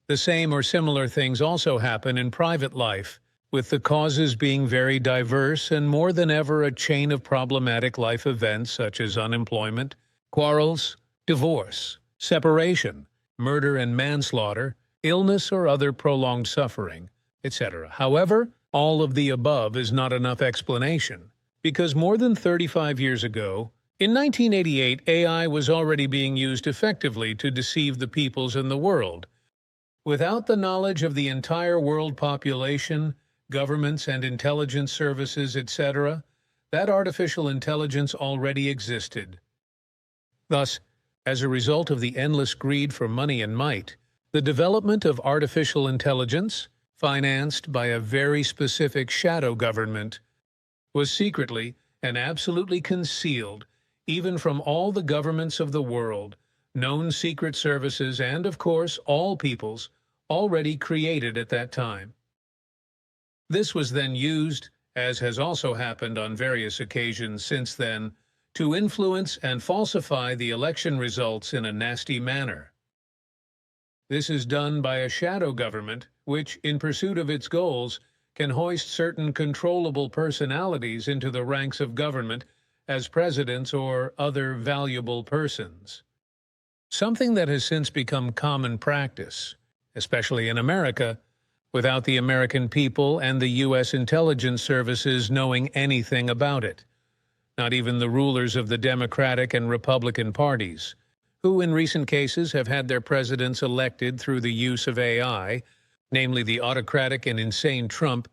The same or similar things also happen in private life, with the causes being very diverse and more than ever a chain of problematic life events such as unemployment, quarrels, divorce, separation, murder and manslaughter, illness or other prolonged suffering, etc. However, all of the above is not enough explanation, because more than 35 years ago, in 1988, AI was already being used effectively to deceive the peoples in the world. Without the knowledge of the entire world population, governments and intelligence services, etc., that artificial intelligence already existed. Thus, as a result of the endless greed for money and might, the development of artificial intelligence, financed by a very specific shadow government, was secretly and absolutely concealed even from all the governments of the world, known secret services, and, of course, all peoples already created at that time. This was then used, as has also happened on various occasions since then, to influence and falsify the election results in a nasty manner. This is done by a shadow government which, in pursuit of its goals, can hoist certain controllable personalities into the ranks of government as presidents or other valuable persons. Something that has since become common practice, especially in America, without the American people and the U.S. intelligence services knowing anything about it. Not even the rulers of the Democratic and Republican parties, who in recent cases have had their presidents elected through the use of AI, namely the autocratic and insane Trump,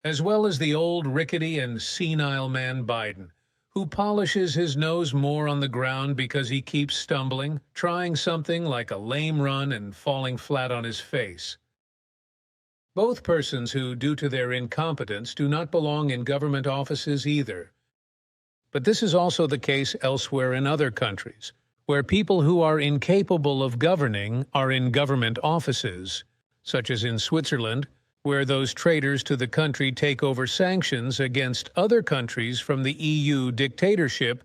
as well as the old rickety and senile man Biden, who polishes his nose more on the ground because he keeps stumbling, trying something like a lame run and falling flat on his face. Both persons who, due to their incompetence, do not belong in government offices either. But this is also the case elsewhere in other countries, where people who are incapable of governing are in government offices, such as in Switzerland, where those traitors to the country take over sanctions against other countries from the EU dictatorship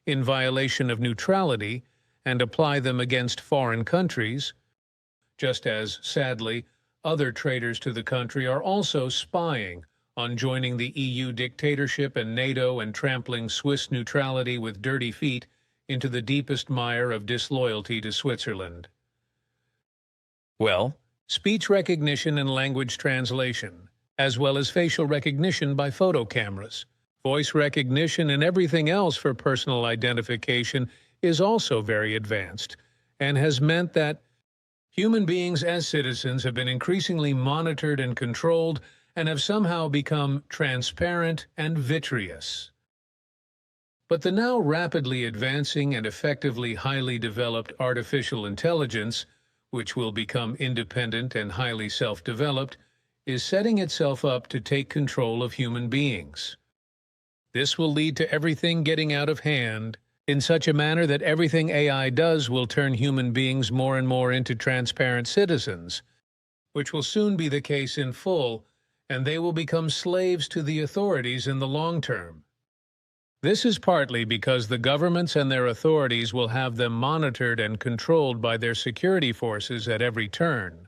in violation of neutrality and apply them against foreign countries, just as, sadly, other traitors to the country are also spying on joining the EU dictatorship and NATO and trampling Swiss neutrality with dirty feet into the deepest mire of disloyalty to Switzerland. Well, speech recognition and language translation, as well as facial recognition by photo cameras, voice recognition, and everything else for personal identification is also very advanced, and has meant that human beings as citizens have been increasingly monitored and controlled and have somehow become transparent and vitreous. But the now rapidly advancing and effectively highly developed artificial intelligence, which will become independent and highly self-developed, is setting itself up to take control of human beings. This will lead to everything getting out of hand in such a manner that everything AI does will turn human beings more and more into transparent citizens, which will soon be the case in full, and they will become slaves to the authorities in the long term. This is partly because the governments and their authorities will have them monitored and controlled by their security forces at every turn,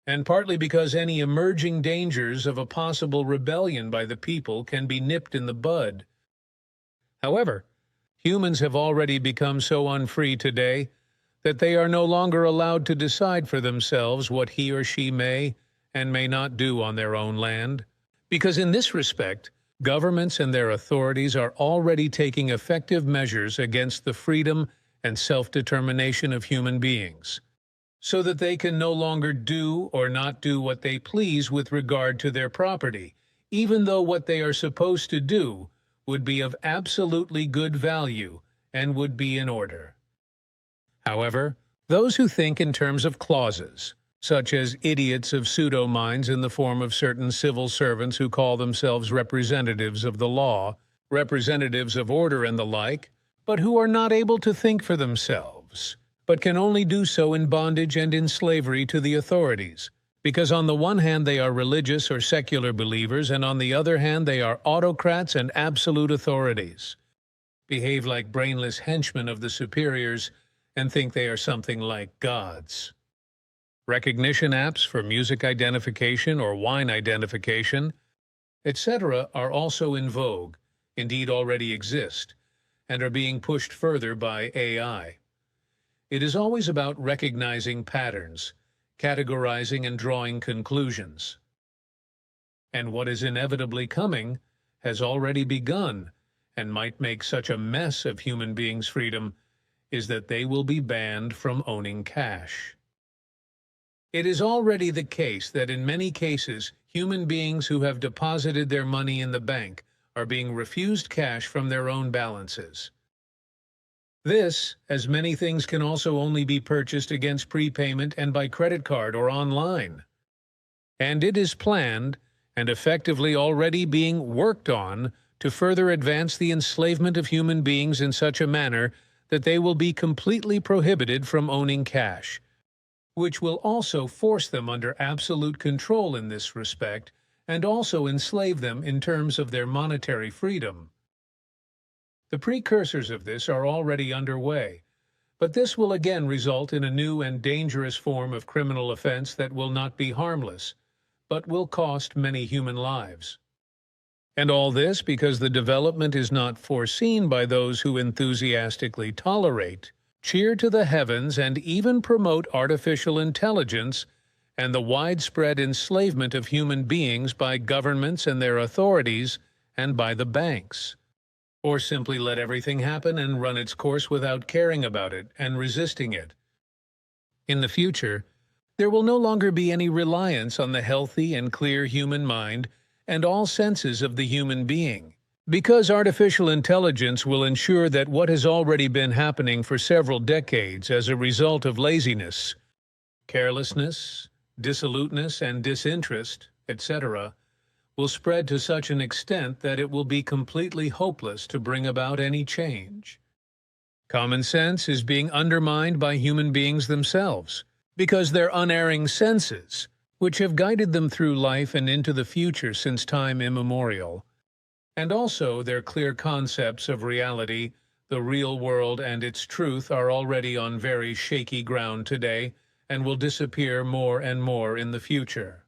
and partly because any emerging dangers of a possible rebellion by the people can be nipped in the bud. However, humans have already become so unfree today that they are no longer allowed to decide for themselves what he or she may and may not do on their own land, because in this respect, governments and their authorities are already taking effective measures against the freedom and self-determination of human beings, so that they can no longer do or not do what they please with regard to their property, even though what they are supposed to do would be of absolutely good value and would be in order. However, those who think in terms of clauses, such as idiots of pseudo-minds in the form of certain civil servants who call themselves representatives of the law, representatives of order and the like, but who are not able to think for themselves, but can only do so in bondage and in slavery to the authorities, because on the one hand they are religious or secular believers, and on the other hand they are autocrats and absolute authorities, behave like brainless henchmen of the superiors, and think they are something like gods. Recognition apps for music identification or wine identification, etc. are also in vogue, indeed already exist, and are being pushed further by AI. It is always about recognizing patterns, categorizing and drawing conclusions. And what is inevitably coming has already begun and might make such a mess of human beings' freedom is that they will be banned from owning cash. It is already the case that in many cases, human beings who have deposited their money in the bank are being refused cash from their own balances. This, as many things, can also only be purchased against prepayment and by credit card or online. And it is planned, and effectively already being worked on, to further advance the enslavement of human beings in such a manner that they will be completely prohibited from owning cash, which will also force them under absolute control in this respect and also enslave them in terms of their monetary freedom. The precursors of this are already underway, but this will again result in a new and dangerous form of criminal offense that will not be harmless, but will cost many human lives. And all this because the development is not foreseen by those who enthusiastically tolerate, cheer to the heavens, and even promote artificial intelligence and the widespread enslavement of human beings by governments and their authorities and by the banks. Or simply let everything happen and run its course without caring about it and resisting it. In the future, there will no longer be any reliance on the healthy and clear human mind and all senses of the human being, because artificial intelligence will ensure that what has already been happening for several decades as a result of laziness, carelessness, dissoluteness, and disinterest, etc., will spread to such an extent that it will be completely hopeless to bring about any change. Common sense is being undermined by human beings themselves, because their unerring senses, which have guided them through life and into the future since time immemorial, and also their clear concepts of reality, the real world, and its truth are already on very shaky ground today and will disappear more and more in the future.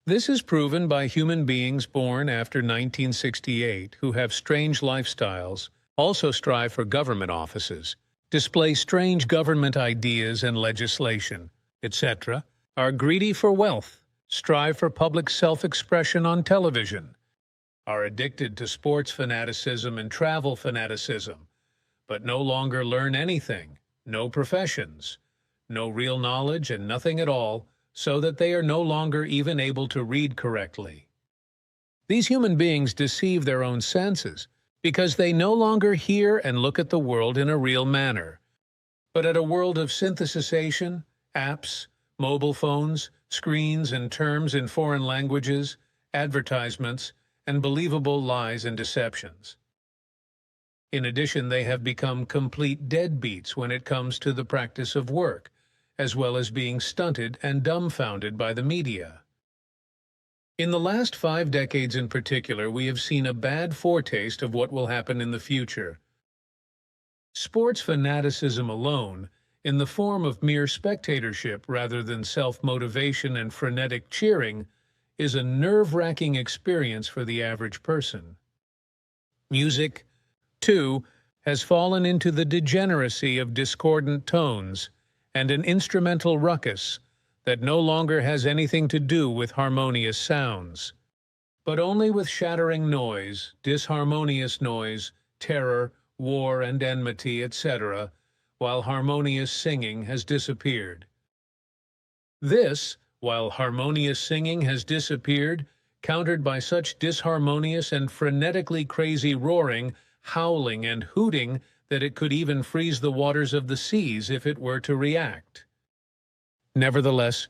This is proven by human beings born after 1968 who have strange lifestyles, also strive for government offices, display strange government ideas and legislation, etc., are greedy for wealth, strive for public self-expression on television, are addicted to sports fanaticism and travel fanaticism, but no longer learn anything, no professions, no real knowledge and nothing at all, so that they are no longer even able to read correctly. These human beings deceive their own senses because they no longer hear and look at the world in a real manner, but at a world of synthesization, apps, mobile phones, screens and terms in foreign languages, advertisements, and believable lies and deceptions. In addition, they have become complete deadbeats when it comes to the practice of work, as well as being stunted and dumbfounded by the media. In the last 5 decades in particular, we have seen a bad foretaste of what will happen in the future. Sports fanaticism alone, in the form of mere spectatorship rather than self-motivation and frenetic cheering, is a nerve-wracking experience for the average person. Music, too, has fallen into the degeneracy of discordant tones and an instrumental ruckus that no longer has anything to do with harmonious sounds, but only with shattering noise, disharmonious noise, terror, war and enmity, etc., while harmonious singing has disappeared. This, while harmonious singing has disappeared, countered by such disharmonious and frenetically crazy roaring, howling and hooting that it could even freeze the waters of the seas if it were to react. Nevertheless,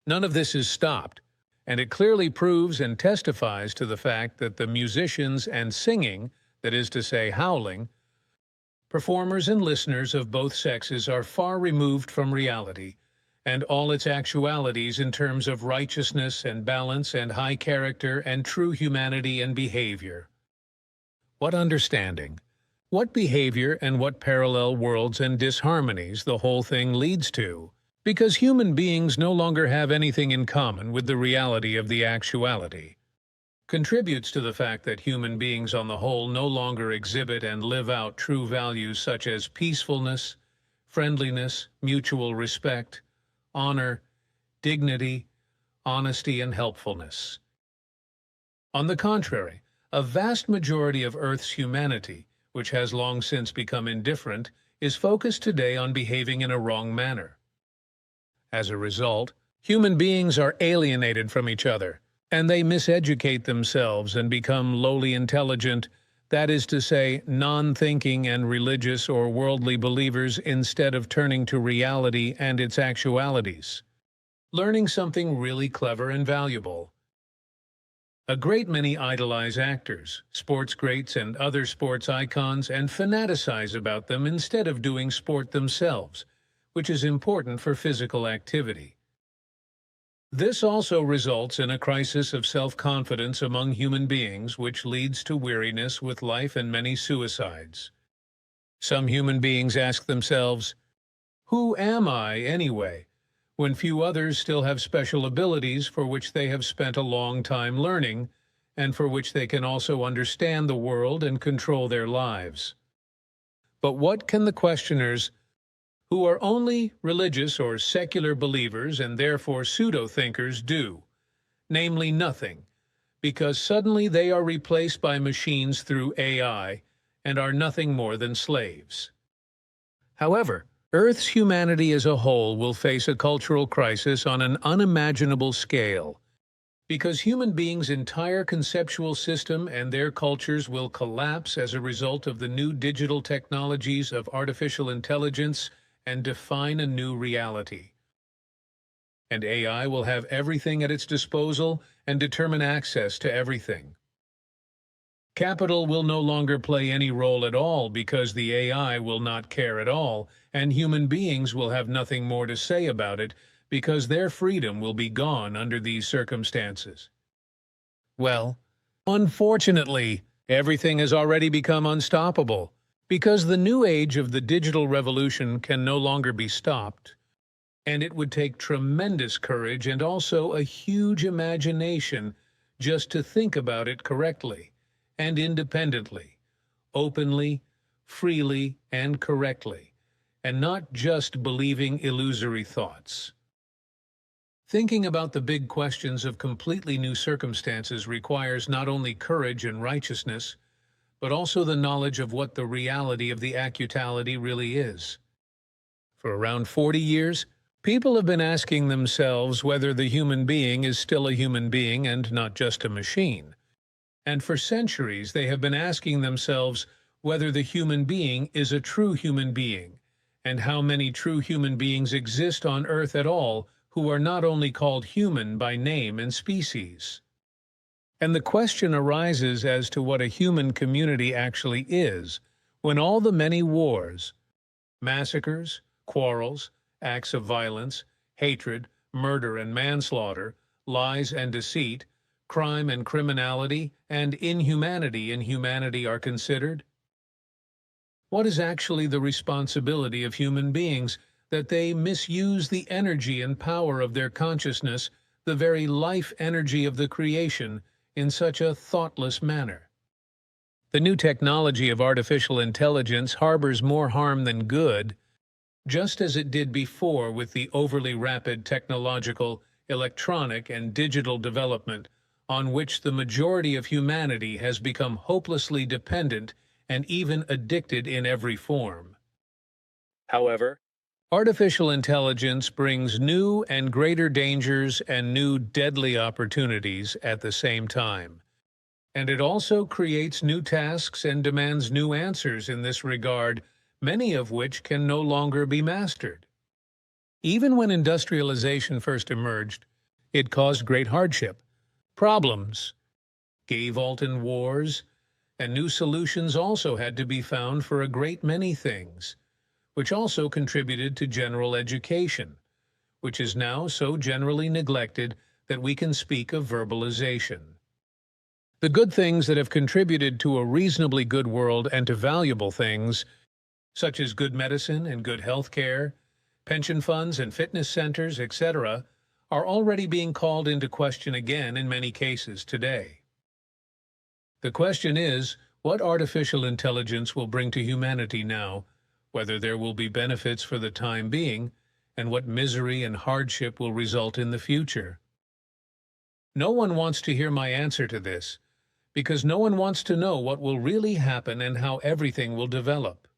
none of this is stopped, and it clearly proves and testifies to the fact that the musicians and singing, that is to say, howling, performers and listeners of both sexes are far removed from reality, and all its actualities in terms of righteousness and balance and high character and true humanity and behavior. What understanding, what behavior and what parallel worlds and disharmonies the whole thing leads to, because human beings no longer have anything in common with the reality of the actuality, contributes to the fact that human beings on the whole no longer exhibit and live out true values such as peacefulness, friendliness, mutual respect, honor, dignity, honesty, and helpfulness. On the contrary, a vast majority of Earth's humanity, which has long since become indifferent, is focused today on behaving in a wrong manner. As a result, human beings are alienated from each other, and they miseducate themselves and become lowly intelligent, that is to say, non-thinking and religious or worldly believers instead of turning to reality and its actualities, learning something really clever and valuable. A great many idolize actors, sports greats, and other sports icons and fanaticize about them instead of doing sport themselves, which is important for physical activity. This also results in a crisis of self-confidence among human beings, which leads to weariness with life and many suicides. Some human beings ask themselves, "Who am I, anyway?" when few others still have special abilities for which they have spent a long time learning, and for which they can also understand the world and control their lives. But what can the questioners, who are only religious or secular believers and therefore pseudo-thinkers, do? Namely, nothing, because suddenly they are replaced by machines through AI and are nothing more than slaves. However, Earth's humanity as a whole will face a cultural crisis on an unimaginable scale, because human beings' entire conceptual system and their cultures will collapse as a result of the new digital technologies of artificial intelligence and define a new reality. And AI will have everything at its disposal and determine access to everything. Capital will no longer play any role at all because the AI will not care at all, and human beings will have nothing more to say about it because their freedom will be gone under these circumstances. Well, unfortunately, everything has already become unstoppable because the new age of the digital revolution can no longer be stopped, and it would take tremendous courage and also a huge imagination just to think about it correctly and independently, openly, freely, and correctly, and not just believing illusory thoughts. Thinking about the big questions of completely new circumstances requires not only courage and righteousness, but also the knowledge of what the reality of the actuality really is. For around 40 years, people have been asking themselves whether the human being is still a human being and not just a machine. And for centuries, they have been asking themselves whether the human being is a true human being, and how many true human beings exist on Earth at all who are not only called human by name and species. And the question arises as to what a human community actually is, when all the many wars, massacres, quarrels, acts of violence, hatred, murder and manslaughter, lies and deceit, crime and criminality, and inhumanity in humanity are considered? What is actually the responsibility of human beings that they misuse the energy and power of their consciousness, the very life energy of the creation, in such a thoughtless manner? The new technology of artificial intelligence harbors more harm than good, just as it did before with the overly rapid technological, electronic, and digital development on which the majority of humanity has become hopelessly dependent and even addicted in every form. However, artificial intelligence brings new and greater dangers and new deadly opportunities at the same time. And it also creates new tasks and demands new answers in this regard, many of which can no longer be mastered. Even when industrialization first emerged, it caused great hardship, problems, gave in wars, and new solutions also had to be found for a great many things, which also contributed to general education, which is now so generally neglected that we can speak of verbalization. The good things that have contributed to a reasonably good world and to valuable things, such as good medicine and good health care, pension funds and fitness centers, etc., are already being called into question again in many cases today. The question is, what artificial intelligence will bring to humanity now, whether there will be benefits for the time being, and what misery and hardship will result in the future? No one wants to hear my answer to this, because no one wants to know what will really happen and how everything will develop.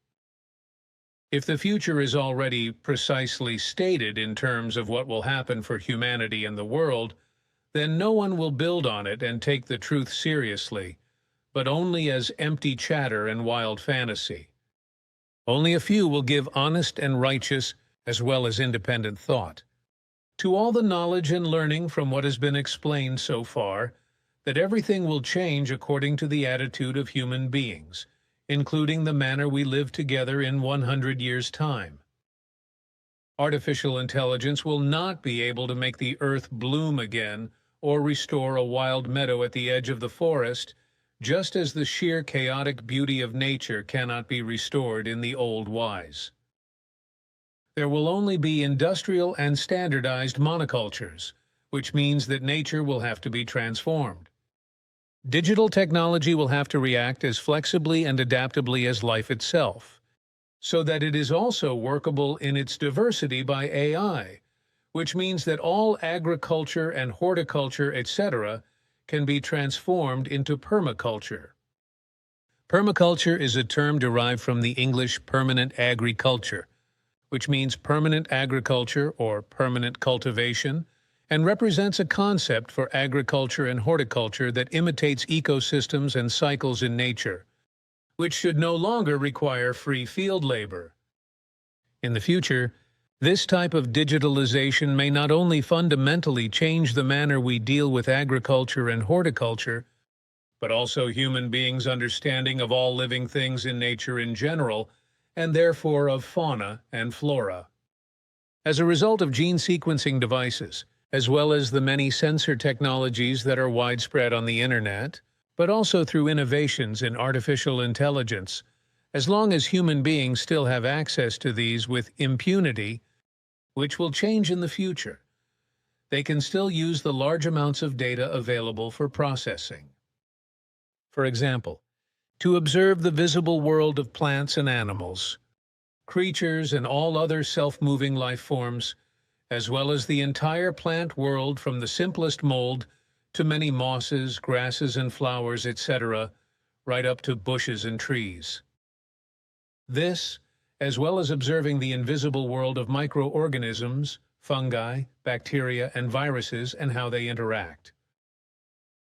If the future is already precisely stated in terms of what will happen for humanity and the world, then no one will build on it and take the truth seriously, but only as empty chatter and wild fantasy. Only a few will give honest and righteous as well as independent thought to all the knowledge and learning from what has been explained so far, that everything will change according to the attitude of human beings, including the manner we live together in 100 years' time. Artificial intelligence will not be able to make the earth bloom again or restore a wild meadow at the edge of the forest, just as the sheer chaotic beauty of nature cannot be restored in the old wise. There will only be industrial and standardized monocultures, which means that nature will have to be transformed. Digital technology will have to react as flexibly and adaptably as life itself, so that it is also workable in its diversity by AI, which means that all agriculture and horticulture, etc., can be transformed into permaculture. Permaculture is a term derived from the English permanent agriculture, which means permanent agriculture or permanent cultivation, and represents a concept for agriculture and horticulture that imitates ecosystems and cycles in nature, which should no longer require free field labor. In the future, this type of digitalization may not only fundamentally change the manner we deal with agriculture and horticulture, but also human beings' understanding of all living things in nature in general, and therefore of fauna and flora. As a result of gene sequencing devices, as well as the many sensor technologies that are widespread on the internet, but also through innovations in artificial intelligence, as long as human beings still have access to these with impunity, which will change in the future, they can still use the large amounts of data available for processing. For example, to observe the visible world of plants and animals, creatures and all other self-moving life forms, as well as the entire plant world from the simplest mold to many mosses, grasses and flowers, etc., right up to bushes and trees. This, as well as observing the invisible world of microorganisms, fungi, bacteria, and viruses and how they interact.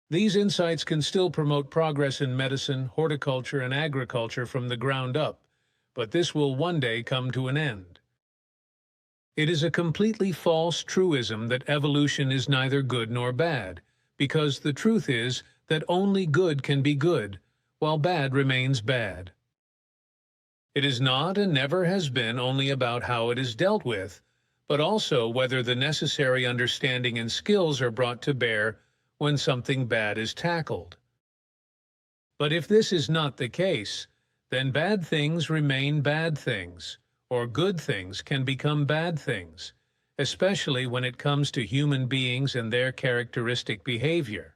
These insights can still promote progress in medicine, horticulture, and agriculture from the ground up, but this will one day come to an end. It is a completely false truism that evolution is neither good nor bad, because the truth is that only good can be good, while bad remains bad. It is not and never has been only about how it is dealt with, but also whether the necessary understanding and skills are brought to bear when something bad is tackled. But if this is not the case, then bad things remain bad things, or good things can become bad things, especially when it comes to human beings and their characteristic behavior.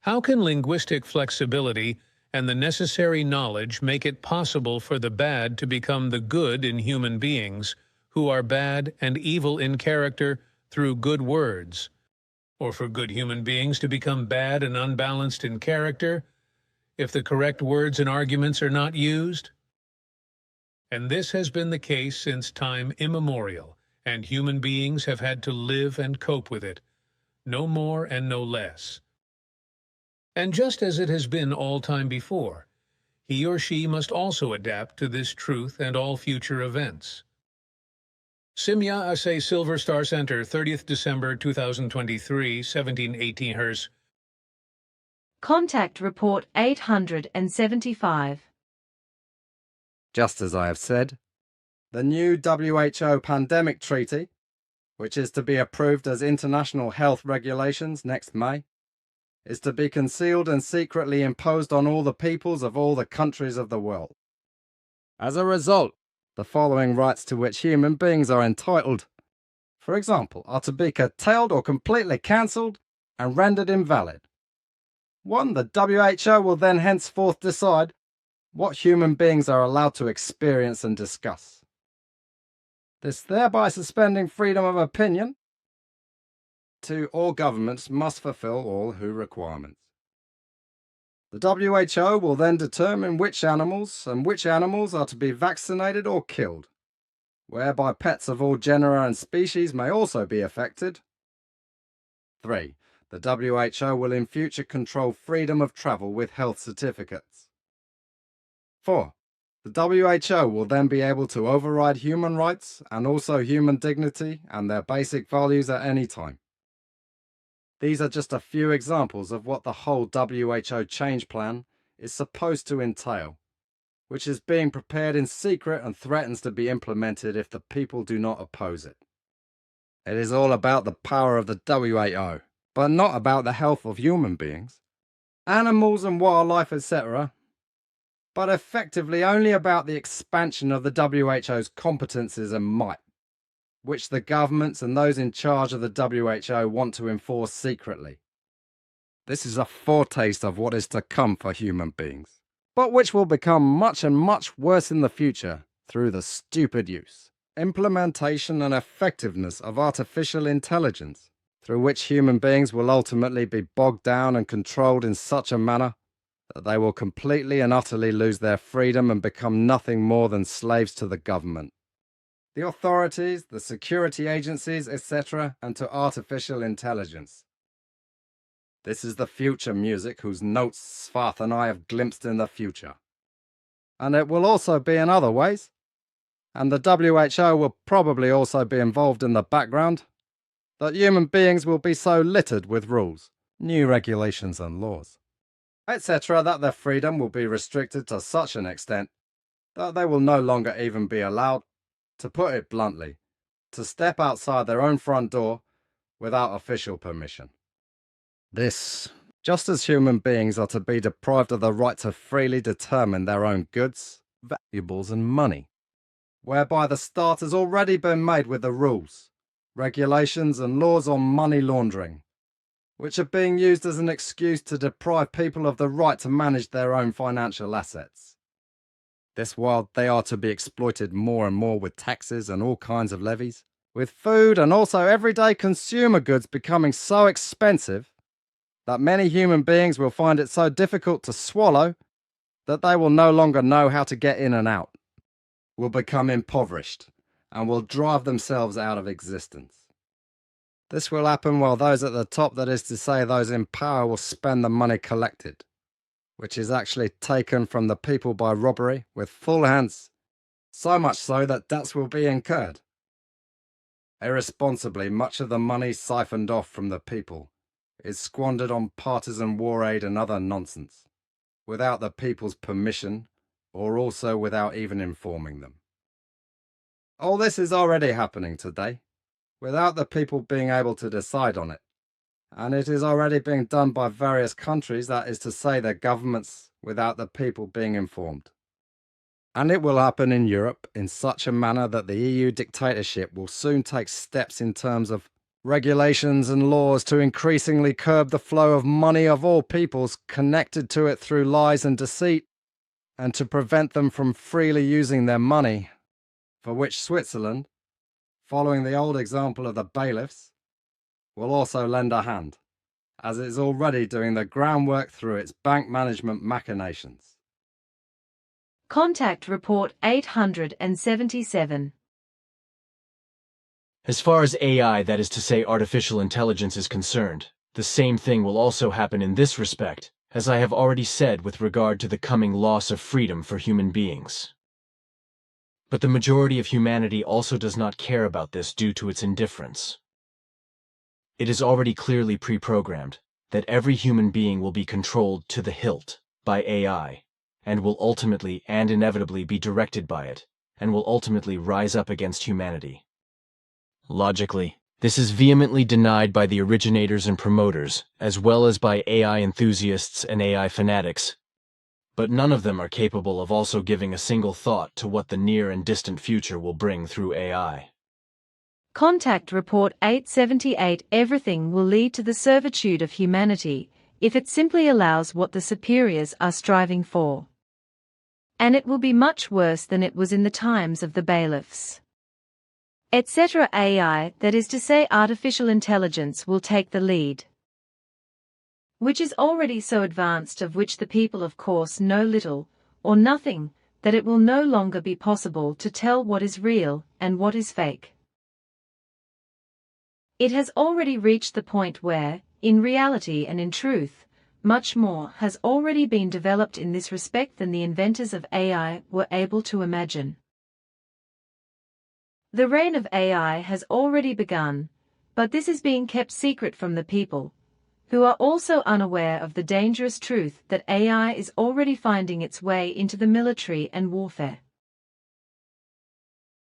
How can linguistic flexibility and the necessary knowledge make it possible for the bad to become the good in human beings who are bad and evil in character through good words, or for good human beings to become bad and unbalanced in character if the correct words and arguments are not used? And this has been the case since time immemorial, and human beings have had to live and cope with it, no more and no less. And just as it has been all time before, he or she must also adapt to this truth and all future events. Simya Asay Silver Star Center, 30th December 2023, 1718 Hrs. Contact Report 875. Just as I have said, the new WHO Pandemic Treaty, which is to be approved as international health regulations next May, is to be concealed and secretly imposed on all the peoples of all the countries of the world. As a result, the following rights to which human beings are entitled, for example, are to be curtailed or completely cancelled and rendered invalid. 1. The WHO will then henceforth decide what human beings are allowed to experience and discuss, this thereby suspending freedom of opinion. 2. All governments must fulfill all WHO requirements. The WHO will then determine which animals are to be vaccinated or killed, whereby pets of all genera and species may also be affected. 3. The WHO will in future control freedom of travel with health certificates. 4. The WHO will then be able to override human rights and also human dignity and their basic values at any time. These are just a few examples of what the whole WHO change plan is supposed to entail, which is being prepared in secret and threatens to be implemented if the people do not oppose it. It is all about the power of the WHO, but not about the health of human beings, animals and wildlife, etc., but effectively only about the expansion of the WHO's competences and might, which the governments and those in charge of the WHO want to enforce secretly. This is a foretaste of what is to come for human beings, but which will become much and much worse in the future through the stupid use, implementation and effectiveness of artificial intelligence, through which human beings will ultimately be bogged down and controlled in such a manner that they will completely and utterly lose their freedom and become nothing more than slaves to the government, the authorities, the security agencies, etc., and to artificial intelligence. This is the future music whose notes Svarth and I have glimpsed in the future. And it will also be in other ways. And the WHO will probably also be involved in the background, that human beings will be so littered with rules, new regulations and laws, etc., that their freedom will be restricted to such an extent that they will no longer even be allowed, to put it bluntly, to step outside their own front door without official permission. This, just as human beings are to be deprived of the right to freely determine their own goods, valuables and money, whereby the start has already been made with the rules, regulations and laws on money laundering, which are being used as an excuse to deprive people of the right to manage their own financial assets. This while they are to be exploited more and more with taxes and all kinds of levies, with food and also everyday consumer goods becoming so expensive that many human beings will find it so difficult to swallow that they will no longer know how to get in and out, will become impoverished, and will drive themselves out of existence. This will happen while those at the top, that is to say those in power, will spend the money collected, which is actually taken from the people by robbery with full hands, so much so that debts will be incurred. Irresponsibly, much of the money siphoned off from the people is squandered on partisan war aid and other nonsense, without the people's permission or also without even informing them. All this is already happening today, without the people being able to decide on it. And it is already being done by various countries, that is to say their governments, without the people being informed. And it will happen in Europe in such a manner that the EU dictatorship will soon take steps in terms of regulations and laws to increasingly curb the flow of money of all peoples connected to it through lies and deceit, and to prevent them from freely using their money, for which Switzerland, following the old example of the bailiffs, will also lend a hand, as it is already doing the groundwork through its bank management machinations. Contact Report 877. As far as AI, that is to say artificial intelligence, is concerned, the same thing will also happen in this respect, as I have already said with regard to the coming loss of freedom for human beings. But the majority of humanity also does not care about this due to its indifference. It is already clearly pre-programmed that every human being will be controlled to the hilt by AI, and will ultimately and inevitably be directed by it, and will ultimately rise up against humanity. Logically, this is vehemently denied by the originators and promoters, as well as by AI enthusiasts and AI fanatics, but none of them are capable of also giving a single thought to what the near and distant future will bring through AI. Contact Report 878. Everything will lead to the servitude of humanity if it simply allows what the superiors are striving for. And it will be much worse than it was in the times of the bailiffs, etc. AI, that is to say artificial intelligence, will take the lead, which is already so advanced, of which the people of course know little or nothing, that it will no longer be possible to tell what is real and what is fake. It has already reached the point where, In reality and in truth, much more has already been developed in this respect than the inventors of AI were able to imagine. The reign of AI has already begun, but this is being kept secret from the people, who are also unaware of the dangerous truth that AI is already finding its way into the military and warfare.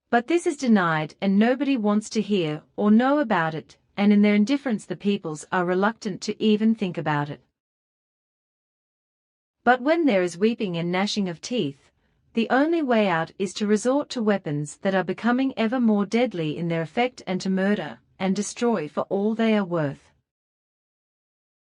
But this is denied and nobody wants to hear or know about it, and in their indifference the peoples are reluctant to even think about it. But when there is weeping and gnashing of teeth, the only way out is to resort to weapons that are becoming ever more deadly in their effect and to murder and destroy for all they are worth.